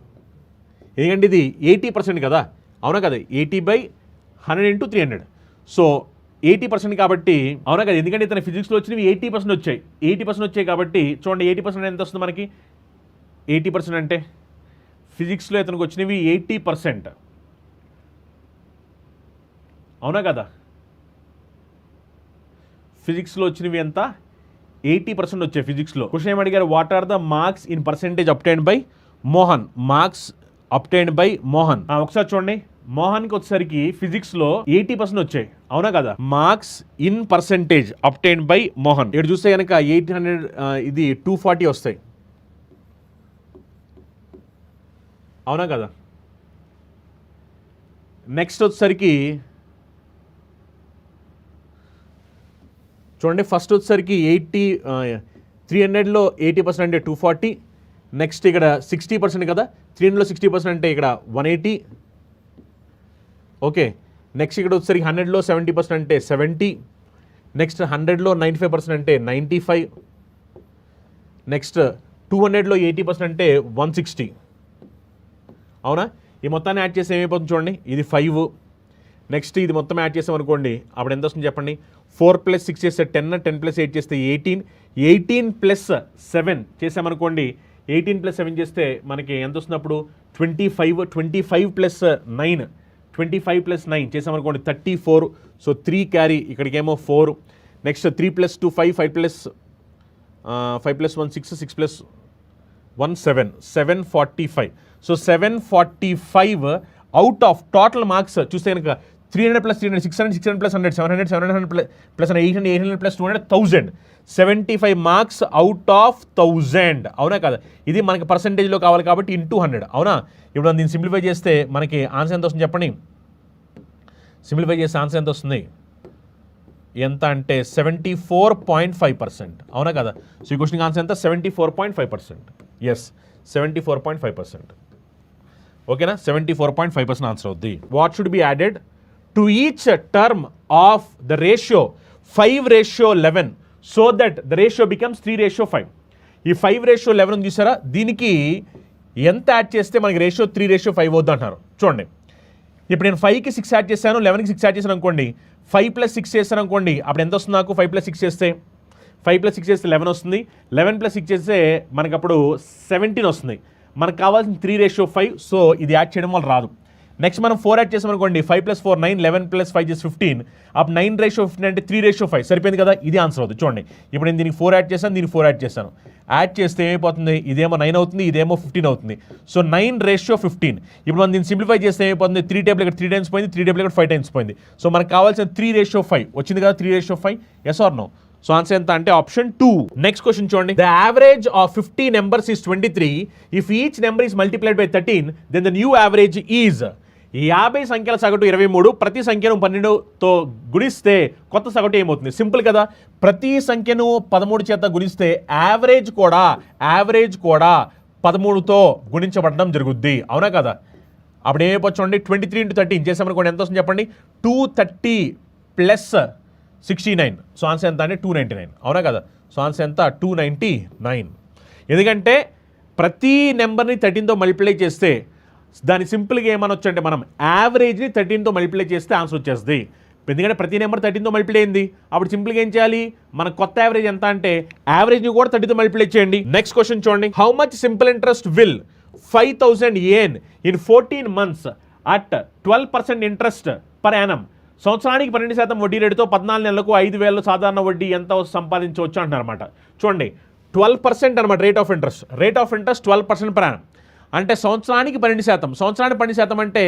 ఎందుకంటే ఇది 80% కదా, అవునా కదా. 80/100 ఇంటూ 300. సో 80% కాబట్టి, అవునా కదా, ఎందుకంటే ఇతను ఫిజిక్స్లో వచ్చినవి 80% వచ్చాయి, 80% వచ్చాయి కాబట్టి చూడండి 80% ఎంత వస్తుంది మనకి. 80% అంటే ఫిజిక్స్లో ఇతనికి వచ్చినవి 80%, అవునా కదా. ఫిజిక్స్లో వచ్చినవి ఎంత, 80% వచ్చాయి ఫిజిక్స్లో. క్వశ్చన్ ఏమి అడిగారు, what are the marks in percentage obtained by Mohan. Marks obtained by Mohan. ఒకసారి చూడండి, మోహన్కి వచ్చేసరికి ఫిజిక్స్లో 80% వచ్చాయి, అవునా కదా. Marks in percentage obtained by Mohan. ఇక్కడ చూస్తే కనుక 800 ఇది 240 వస్తాయి, అవునా కదా. నెక్స్ట్ వచ్చేసరికి చూడండి, ఫస్ట్ వచ్చేసరికి 300లో 80% అంటే 240. నెక్స్ట్ ఇక్కడ 60% కదా, 300లో 60% అంటే ఇక్కడ 180. ఓకే, నెక్స్ట్ ఇక్కడ వచ్చేసరికి 100లో 70% అంటే 70. నెక్స్ట్ 100లో 95% అంటే 95. నెక్స్ట్ 200లో 80% అంటే 160, అవునా. ఈ మొత్తాన్ని యాడ్ చేసి ఏమైపోతుంది చూడండి, ఇది 5. నెక్స్ట్ ఇది మొత్తం యాడ్ చేసామనుకోండి అప్పుడు ఎంత వస్తుంది చెప్పండి. 4 + 6 చేస్తే 10, 10 + 8 చేస్తే 18, 18 + 7 చేసామనుకోండి, 18 + 7 చేస్తే మనకి ఎంత వస్తుంది అప్పుడు 25, 25 + 9, 25 + 9 చేసామనుకోండి 34. సో 3 క్యారీ, ఇక్కడికేమో 4. Next 3 + 2 5, 5 + 1 6, 6 + 1 7, 745. So 745 out of total marks చూస్తే కనుక 300 + 300 600, 600 + 100 700, 700 + 800, 800 + 200 1000, 75 మార్క్స్ అవుట్ ఆఫ్ 1000, అవునా కదా. ఇది మనకి పర్సెంటేజ్లో కావాలి కాబట్టి ఇంటూ 100, అవునా. ఇప్పుడు దీన్ని సింప్లిఫై చేస్తే మనకి ఆన్సర్ ఎంత వస్తుంది చెప్పండి. సింప్లిఫై చేస్తే ఆన్సర్ ఎంత వస్తుంది, ఎంత అంటే 74.5%, అవునా కదా. సో ఈ క్వశ్చన్కి ఆన్సర్ ఎంత 74.5%. ఎస్, 74.5%. ఓకేనా, 74.5% ఆన్సర్ అవుద్ది. What should be added to each term of the ratio 5:11 so that the ratio becomes 3:5. ఈ 5:11 చూసారా, దీనికి ఎంత యాడ్ చేస్తే మనకి రేషియో 3:5 అవుద్ది అంటున్నారు. చూడండి, ఇప్పుడు నేను 5కి 6 యాడ్ చేశాను, 11కి 6 యాడ్ చేశాను అనుకోండి, 5 + 6 చేశాను అనుకోండి, అప్పుడు ఎంత వస్తుంది నాకు? 5 + 6 చేస్తే 11 వస్తుంది. 11 + 6 చేస్తే మనకు అప్పుడు 17 వస్తుంది. మనకు కావాల్సిన 3:5. సో ఇది యాడ్ చేయడం వల్ల రాదు. నెక్స్ట్ మనం 4 యాడ్ చేసాం అనుకోండి, 5 + 4 9, 11 + 5 = 15. అప్పుడు 9:15 అంటే 3:5 సరిపోయింది కదా, ఇది ఆన్సర్ అవుతుంది. చూడండి, ఇప్పుడు నేను దీనికి 4 యాడ్ చేశాను, దీనికి 4 యాడ్ చేశాను. యాడ్ చేస్తే ఏమైపోతుంది? ఇదేమో 9 అవుతుంది, ఇదేమో 15 అవుతుంది. సో 9:15. ఇప్పుడు మనం దీన్ని సింప్లిఫై చేస్తే ఏమైపోతుంది? 3 టేబుల్ ఇక్కడ 3 టైమ్స్ పోయింది, 3 టేబుల్ ఇక్కడ 5 టైమ్స్ పోయింది. సో మనకు కావాల్సిన 3:5 వచ్చింది కదా, 3:5. Yes or no? So answer ఎంత అంటే ఆప్షన్ 2. నెక్స్ట్ క్వశ్చన్ చూడండి. The average of 50 numbers is 23. If each number is multiplied by 13, then the new average is 50 సంఖ్యల సగటు 23. ప్రతి సంఖ్యను 12తో గుణిస్తే కొత్త సగటు ఏమవుతుంది? సింపుల్ కదా, ప్రతి సంఖ్యను 13 చేత గుణిస్తే యావరేజ్ కూడా 13తో గుణించబడడం జరుగుద్ది. అవునా కదా? అప్పుడు ఏమైపోవచ్చు చూడండి, 23 × 13 చేసామనుకోండి, ఎంత వస్తుంది చెప్పండి? 230 + 69. సో ఆన్సర్ ఎంత అంటే 299. అవునా కదా? సో ఆన్సర్ ఎంత? 299. ఎందుకంటే ప్రతి నెంబర్ని 13తో మల్టిప్లై చేస్తే దాని సింపుల్గా ఏమనొచ్చు అంటే మనం యావరేజ్ని 13తో మల్టిప్లై చేస్తే ఆన్సర్ వచ్చేస్తుంది. ఎందుకంటే ప్రతి నెంబర్ 13తో మల్టిప్లై అయింది. అప్పుడు సింపుల్గా ఏం చేయాలి? మన కొత్త యావరేజ్ ఎంత అంటే యావరేజ్ని కూడా 30తో మల్టిప్లై చేయండి. నెక్స్ట్ క్వశ్చన్ చూడండి. How much simple interest will 5,000 yen in 14 months at 12% interest per annum? సంవత్సరానికి 12% వడ్డీ రేటుతో 14 నెలలకు 5,000 సాధారణ వడ్డీ ఎంత సంపాదించవచ్చు అంటున్నారు అనమాట. చూడండి, 12% అనమాట rate of interest. 12% per annum అంటే సంవత్సరానికి 12%. సంవత్సరానికి 12% అంటే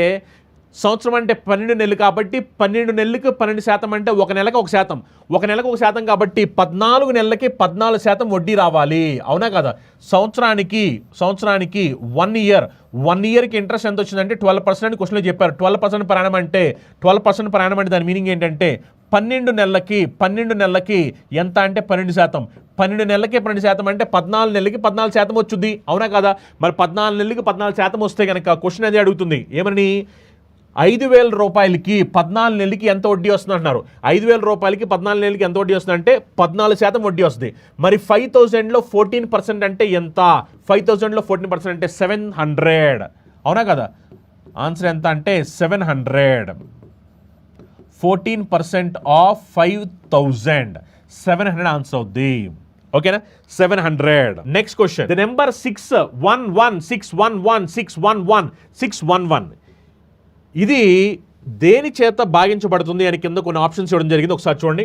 సంవత్సరం అంటే 12 నెలలు కాబట్టి 12 నెలలకు 12% అంటే ఒక నెలకు 1%. ఒక నెలకు 1% కాబట్టి 14 నెలలకి 14% వడ్డీ రావాలి. అవునా కదా? సంవత్సరానికి 1 ఇయర్కి ఇంట్రెస్ట్ ఎంత వచ్చిందంటే 12% క్వశ్చన్లో చెప్పారు. 12% పర్ యానం అంటే 12% పర్ యానం అంటే దాని మీనింగ్ ఏంటంటే 12 నెలలకి ఎంత అంటే 12%. 12 నెలలకి 12% అంటే 14 నెలలకి 14% వచ్చుద్ది. అవునా కదా? మరి 14 నెలలకి 14% వస్తే కనుక క్వశ్చన్ అదే అడుగుతుంది. ఏమని? 5,000 రూపాయలకి 14 నెలలకి ఎంత వడ్డీ వస్తుంది అంటున్నారు. 5,000 రూపాయలకి 14 నెలలకి ఎంత వడ్డీ వస్తుంది అంటే 14% వడ్డీ వస్తుంది. మరి 5,000లో 14% అంటే ఎంత? 5,000లో 14% అంటే 700. అవునా కదా? ఆన్సర్ ఎంత అంటే 700. 14% ఆఫ్ 5,000 700 ఆన్సర్ అవుద్ది. ఓకేనా? 700. Next question. ద నెంబర్ 611 ఇది దేని చేత భాగించబడుతుంది అని కింద కొన్ని ఆప్షన్స్ ఇవ్వడం జరిగింది. ఒకసారి చూడండి.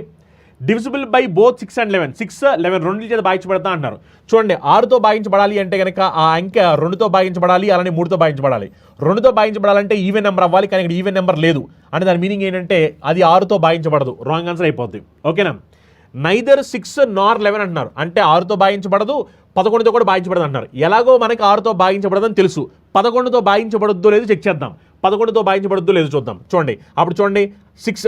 Divisible by both 6 and 11. 6, 11 రెండింటి చేత భాగించబడతా అంటున్నారు. చూడండి, 6తో భాగించబడాలి అంటే కనుక ఆ అంకె 2తో భాగించబడాలి, అలానే 3తో భాగించబడాలి. 2తో భాగించబడాలంటే ఈవెన్ నెంబర్ అవ్వాలి, కానీ ఇక్కడ ఈవెన్ నెంబర్ లేదు అంటే దాని మీనింగ్ ఏంటంటే అది 6తో భాగించబడదు. రాంగ్ ఆన్సర్ అయిపోద్ది. ఓకేనా? నైదర్ 6 nor 11 అంటున్నారు. అంటే 6తో భాగించబడదు, 11తో కూడా భాగించబడదు అంటున్నారు. ఎలాగో మనకి 6తో భాగించబడదని తెలుసు. 11తో భాగించబడద్దో లేదో చెక్ చేద్దాం. 11తో భాగించబడద్దో లేదో చూద్దాం. చూడండి, అప్పుడు చూడండి,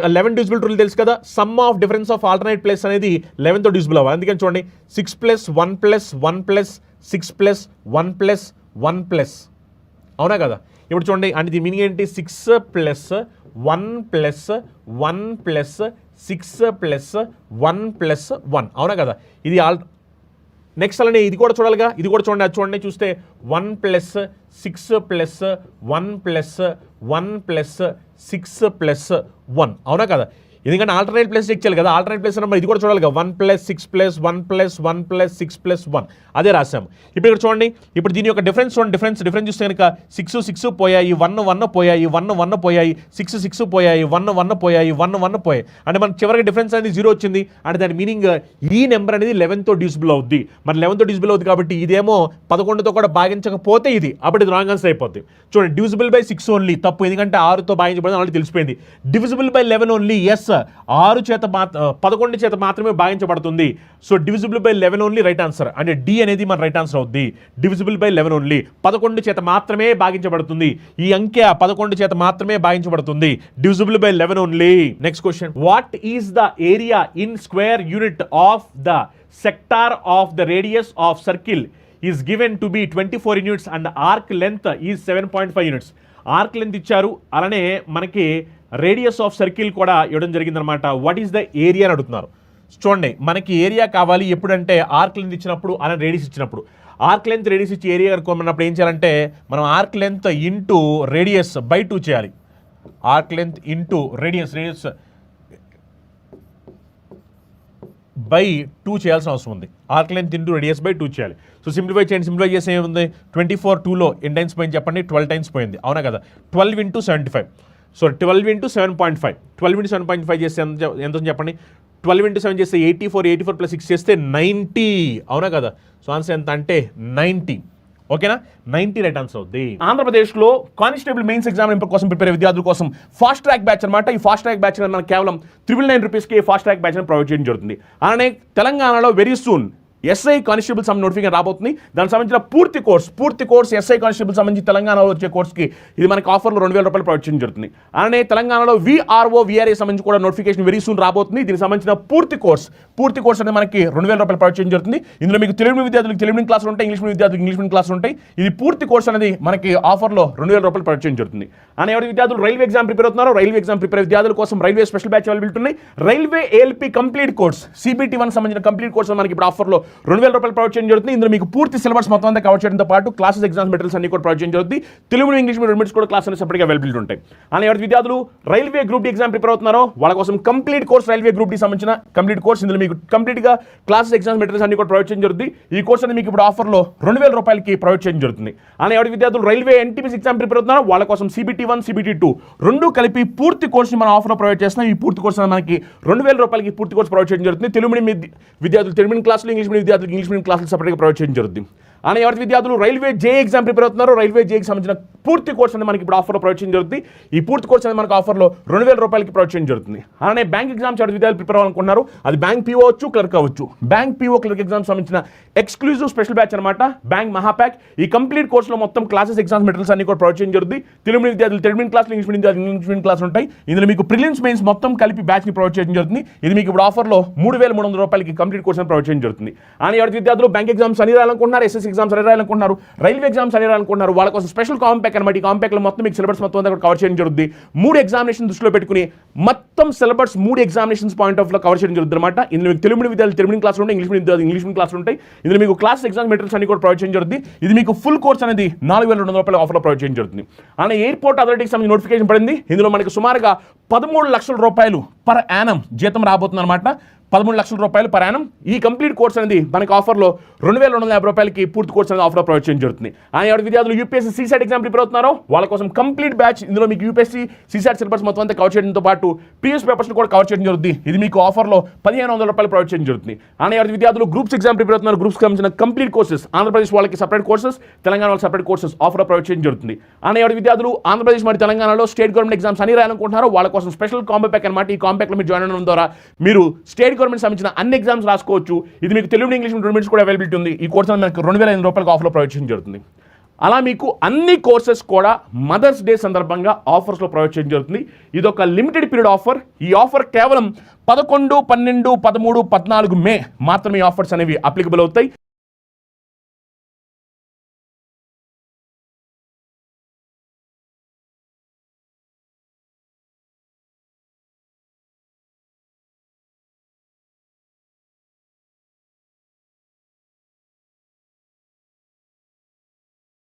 11 డివిజిబుల్ రూల్ తెలుసు కదా. Some of difference of alternate place అనేది 11తో డివిజిబుల్ అవ్వాలి. అందుకని చూడండి, 6 + 1 + 1 + 6 + 1 + 1 +. అవునా కదా? ఇప్పుడు చూడండి, అంటే దీని మీనింగ్ ఏంటి? 6 + 1 + 1 + 6 + 1 + 1. అవునా కదా? ఇది నెక్స్ట్ అలానే ఇది కూడా చూడాలిగా. ఇది కూడా చూడండి, అది చూడండి. చూస్తే 1 + 6 + 1 + 1 + 6 + 1. అవునా కదా? ఎందుకంటే ఆల్టర్నేట్ ప్లేస్ చెక్ చేయాలి కదా. ఆల్టర్నేట్ ప్లేస్ నెంబర్ ఇది కూడా చూడాలిగా. 1 + 6 + 1 + 1 + 6 + 1 అదే రాసాము. ఇప్పుడు ఇక్కడ చూడండి, ఇప్పుడు దీని యొక్క డిఫరెన్స్ చూడండి. డిఫరెన్స్ చూస్తే కనుక 6 పోయాయి, 1 పోయాయి, 1 పోయాయి, 6 పోయాయి, 1 పోయాయి, 1 పోయాయి. అంటే మనకి చివరికి డిఫరెన్స్ అనేది 0 వచ్చింది. అంటే దాని మీనింగ్ ఈ నెంబర్ అనేది 11తో డివిజిబుల్ అవుద్ది. మరి 11తో డివిజిబుల్ అవుతుంది కాబట్టి ఇదేమో 11తో కూడా భాగించకపోతే ఇది అప్పుడు ఇది రాంగ్ ఆన్సర్ అయిపోద్ది. చూడండి, డివిజిబుల్ బై 6 ఓన్లీ తప్పు, ఎందుకంటే 6తో భాగించబడింది ఆల్రెడీ తెలిసిపోయింది. డివిజిబుల్ బై 11 ఓన్లీ ఎస్, 11 చేత మాత్రమే భాగించబడుతుంది. So divisible by 11 only right answer. అంటే డి అనేది మన రైట్ ఆన్సర్ అవుద్ది. డివిజిబుల్ బై 11 ఓన్లీ, 11 చేత మాత్రమే భాగించబడుతుంది. ఈ అంకె 11 చేత మాత్రమే భాగించబడుతుంది. Divisible by 11 only. Next question. What is the area in square unit of the sector of the radius of circle is given to be 24 units and arc length is 7.5 units. Arc length ఇచ్చారు, అలానే మనకి radius of circle కూడా ఇవ్వడం జరిగిందనమాట. What is the area అని అడుగుతున్నారు. చూడండి మనకి ఏరియా కావాలి ఎప్పుడంటే ఆర్క్ లెంత్ ఇచ్చినప్పుడు అలా రేడియస్ ఇచ్చినప్పుడు. ఆర్క్ లెంత్ రేడియస్ ఇచ్చి ఏరియా కనుక్కున్నప్పుడు ఏం చేయాలంటే మనం arc length into radius by 2 చేయాలి. Arc length into radius by 2 చేయాల్సిన అవసరం ఉంది. Arc length into radius by 2 చేయాలి. సో సింప్లిఫై చేయండి. సింప్లిఫై చేస్తే ఏముంది 24 2లో ఎన్ని టైమ్స్ పోయింది చెప్పండి, 12 టైమ్స్ పోయింది, అవునా కదా. 12 ఇంటూ 75, సో 12 ఇంటూ 7.5, 12 ఇంటూ 7.5 చేస్తే ఎంత చెప్పండి. 12 ఇంటూ 7 చేస్తే 84 ప్లస్ 6 చేస్తే 90, అవునా కదా. సో ఆన్సర్ ఎంత అంటే 90. ఓకేనా, 90 రైట్ ఆన్సర్ అవుద్ది. ఆంధ్రప్రదేశ్లో కానిస్టేబుల్ మెయిన్స్ ఎగ్జామ్ కోసం ప్రిపేర్ విద్యార్థుల కోసం ఫాస్ట్ ట్రాక్ బ్యాచ్ అనమాట. ఈ ఫాస్ట్ ట్రాక్ బ్యాచ్ మనకు కేవలం 999 రూపీస్కి ఫాస్ట్ ట్రాక్ బ్యాచ్ ప్రొవైడ్ చేయడం జరుగుతుంది. అలానే తెలంగాణలో very soon SI constable some notification రాబోతుంది. దానికి సంబంధించిన పూర్తి కోర్స్ ఎస్ఐ కానిస్టేబుల్ సంబంధించి తెలంగాణలో వచ్చే కోర్స్కి ఇది మనకి ఆఫర్లో 2000 రూపాయలు ప్రొవైడ్ చేయడం జరుగుతుంది. అలానే తెలంగాణలో VRO VRA సంబంధించి కూడా నోటిఫికేషన్ వెరీ సూన్ రాబోతుంది. దీనికి సంబంధించిన పూర్తి కోర్స్ అనేది మనకి 2000 రూపాయలు ప్రొవైడ్ చేయడం జరుగుతుంది. ఇందులో మీకు తెలుగు విద్యార్థులకు తెలుగు మీడియం క్లాసులు ఉంటాయి, ఇంగ్లీష్ మీడియం విద్యార్థులకు ఇంగ్లీష్ మీడియం క్లాసులు ఉంటాయి. ఇది పూర్తి కోర్స్ అనేది మనకి ఆఫర్లో 2000 రూపాయలు ప్రొవైడ్ చేయడం జరుగుతుంది. అని ఎవరి విద్యార్థులు రైల్వే ఎగ్జామ్ ప్రిపేర్ అవుతున్నారో రైల్వే ఎగ్జామ్ ప్రిపేర్ విద్యార్థుల కోసం రైల్వే స్పెషల్ బ్యాచ్ అవైలబిలిటీ ఉన్నాయి. Railway ALP complete course CBT1 సంబంధించిన కంప్లీట్ కోర్స్ మనకి ఇప్పుడు ఆఫర్లో 2000 రూపాయలు ప్రొవైడ్ చేయడం జరుగుతుంది. ఇందులో మీకు పూర్తి సిలబస్ మొత్తం అంతా కవర్ చేయడంతో పాటు క్లాసెస్ ఎగ్జామ్స్ మెటీరియల్స్ అన్ని కూడా ప్రొవైడ్ చేయడం జరుగుతుంది. తెలుగు ఇంగ్లీష్ మీడియం కూడా క్లాస్ అనేది సెపరేట్గా అవైలబిలిటీ ఉంటాయి. అని ఎవరి విద్యార్థులు railway group D exam prepare అవుతున్నారో వాళ్ళ కోసం complete course railway group D సంబంధించిన కంప్లీట్ కోర్స్. ఇందులో మీకు కంప్లీట్గా క్లాసెస్ ఎగ్జామ్స్ మెటీరియల్స్ అన్ని కూడా ప్రొవైడ్ చేయడం జరుగుతుంది. ఈ కోర్స్ అనేది మీకు ఇప్పుడు ఆఫర్లో 2000 రూపాయలకి ప్రొవైడ్ చేయడం జరుగుతుంది. అని ఎవరి విద్యార్థులు రైల్వే NTPC ఎగ్జామ్ ప్రిపేర్ అవుతున్నారో వాళ్ళ కోసం CBT1 CBT2 రెండు కలిపి పూర్తి కోర్స్ని మనం ఆఫర్లో ప్రొవైడ్ చేస్తున్నాం. ఈ పూర్తి కోర్స్ మనకి 2000 రూపాయలకి పూర్తి కోర్స్ ప్రొవైడ్ చేయడం జరుగుతుంది. తెలుగు మీడియం విద్యార్థులు తెలుగు మీడియం క్లాసులు, ఇంగ్లీష్ మీడియం విద్యార్థులకు ఇంగ్లీష్ మీడియం క్లాసులు సెపరేట్గా ప్రొవైడ్ చేయడం జరుగుతుంది. అని ఎవరి విద్యార్థులు రైల్వే JEE ఎగ్జామ్ ప్రిపేర్ అవుతున్నారో రైల్వే JEEకి సంబంధించిన పూర్తి కోర్స్ అనేది మనకి ఇప్పుడు ఆఫర్లో ప్రొవైడ్ చేయడం జరుగుతుంది. ఈ పూర్తి కోర్స్ అనేది మనకు ఆఫర్లో 2000 రూపాయలకి ప్రొవైడ్ చేయడం జరుగుతుంది. అలానే బ్యాంక్ ఎగ్జామ్స్ ఎవరి విద్యార్థులు ప్రిపేర్ అవ్వాలనుకుంటున్నారు, అది బ్యాంక్ PO అవచ్చు, క్లర్క్ అవ్వచ్చు. బ్యాంక్ PO క్లర్క్ ఎగ్జామ్ సంబంధించిన ఎక్స్క్లూజివ్ స్పెషల్ బ్యాచ్ అనమాట బ్యాంక్ మహాప్యాక్. ఈ కంప్లీట్ కోర్సులో మొత్తం క్లాసెస్ ఎగ్జామ్స్ మెటీరియల్స్ అన్ని కూడా ప్రొవైడ్ చేయడం జరుగుతుంది. తెలుగు మీడియం విద్యార్థులు తెలుగు మీడియం క్లాసులు, ఇంగ్లీష్ మీడియం క్లాసులు ఉంటాయి. ఇందులో మీకు ప్రిలిమ్స్ మెయిన్స్ మొత్తం కలిపి బ్యాచ్ని ప్రొవైడ్ చేయడం జరుగుతుంది. ఇది మీకు ఇప్పుడు ఆఫర్లో 3300 రూపాయలకి కంప్లీట్ కోర్స్ అని ప్రొవైడ్ చేయడం జరుగుతుంది. అని ఎవరి విద్యార్థులు బ్యాంక్ ఎగ్జామ్స్ అని రాయాలనుకుంటున్నారు, SSC ఎగ్జామ్స్ అని రాయాలనుకుంటున్నారు, రైల్వే ఎగ్జామ్స్ అని రాయాలనుకుంటున్నారు, వాళ్ళ కోసం స్పెషల్ కాంపాక్ అనమాట. ఈ కాంపాక్ట్లో మొత్తం మీకు సిలబస్ మొత్తం అంతా కవర్ చేయడం జరుగుతుంది. 3 ఎగ్జామినేషన్ దృష్టిలో పెట్టుకుని మొత్తం సిలబస్ 3 ఎగ్జామినేషన్స్ పాయింట్ ఆఫ్ లో కవర్ చేయడం జరుగుతుంది అనమాట. ఇందులో మీకు తెలుగు మీడియం విద్యార్థులు తెలుగు మీడియం క్లాసులు ఉంటాయి, ఇంగ్లీష్ మీడియం క్లాసులు ఉంటాయి. ఇందులో మీకు క్లాస్ ఎగ్జామ్ మెటీరియల్స్ అన్ని కూడా ప్రొవైడ్ చేయడం జరుగుతుంది. ఇది మీకు ఫుల్ కోర్స్ అనేది 4200 రూపాయల ఆఫర్లో ప్రొవైడ్ చేయడం జరుగుతుంది. అలానే ఎయిర్పోర్ట్ అథారిటీకి సంబంధించి నోటిఫికేషన్ పడింది. ఇందులో మనకి సుమారుగా 13 లక్షల రూపాయలు పర్ యానం జీతం రాబోతుంది అనమాట. 13 లక్షల రూపాయలు పర్ యానం. ఈ కంప్లీట్ కోర్స్ అనేది మనకి ఆఫర్లో 2250 రూపాయలకి పూర్తి కోర్స్ అనేది ఆఫర్లో ప్రొవైడ్ చేయడం జరుగుతుంది. ఆయన ఎవరి విద్యార్థులు UPSC CSAT ఎగ్జామ్ ప్రిపేర్ అవుతున్నారో వాళ్ళ కోసం కంప్లీట్ బ్యాచ్. ఇందులో మీకు UPSC CSAT సిలబస్ మొత్తం అంతా కవర్ చేయడంతో పాటు PS పేపర్స్ కూడా కవర్ చేయడం జరుగుతుంది. ఇది మీకు ఆఫర్లో 1500 రూపాయలు ప్రొవైడ్ చేయడం జరుగుతుంది. ఆయన ఎవరి విద్యార్థులు గ్రూప్స్ ఎగ్జామ్ ప్రిపేర్ అవుతున్నారు, గ్రూప్స్ సంబంధించిన కంప్లీట్ కోర్సెస్ ఆంధ్రప్రదేశ్ వాళ్ళకి సపరేట్ కోర్సెస్, తెలంగాణ వాళ్ళకి సపరేట్ కోర్సెస్ ఆఫర్లో ప్రొవైడ్ చేయడం జరుగుతుంది. ఆయన ఎవరి విద్యార్థులు ఆంధ్రప్రదేశ్ మరియు తెలంగాణలో స్టేట్ గవర్నమెంట్ ఎగ్జామ్స్ అని రాయాలనుకుంటున్నారో వాళ్ళ కోసం స్పెషల్ కాంబో ప్యాక్ అనమాట. ఈ కాంబో ప్యాక్లో మీరు జాయిన్ అవ్వడం ద్వారా మీరు స్టేట్ గవర్నమెంట్ సంబంధించిన అన్ని ఎగ్జామ్స్ రాసుకోవచ్చు. ఇది మీకు తెలుగు ఇంగ్లీష్ మీడియం కూడా అవైలబిలిటీ ఉంది. ఈ కోర్స్ మనకు 2500 రూపాయలకు ఆఫర్లో ప్రొవైడ్ చేయడం జరుగుతుంది. అలా మీకు అన్ని కోర్సెస్ కూడా మదర్స్ డే సందర్భంగా ఆఫర్స్లో ప్రొవైడ్ చేయడం జరుగుతుంది. ఇది ఒక లిమిటెడ్ పీరియడ్ ఆఫర్. ఈ ఆఫర్ కేవలం 11, 12, 13, 14 మే మాత్రమే ఆఫర్స్ అనేవి అప్లికబుల్ అవుతాయి.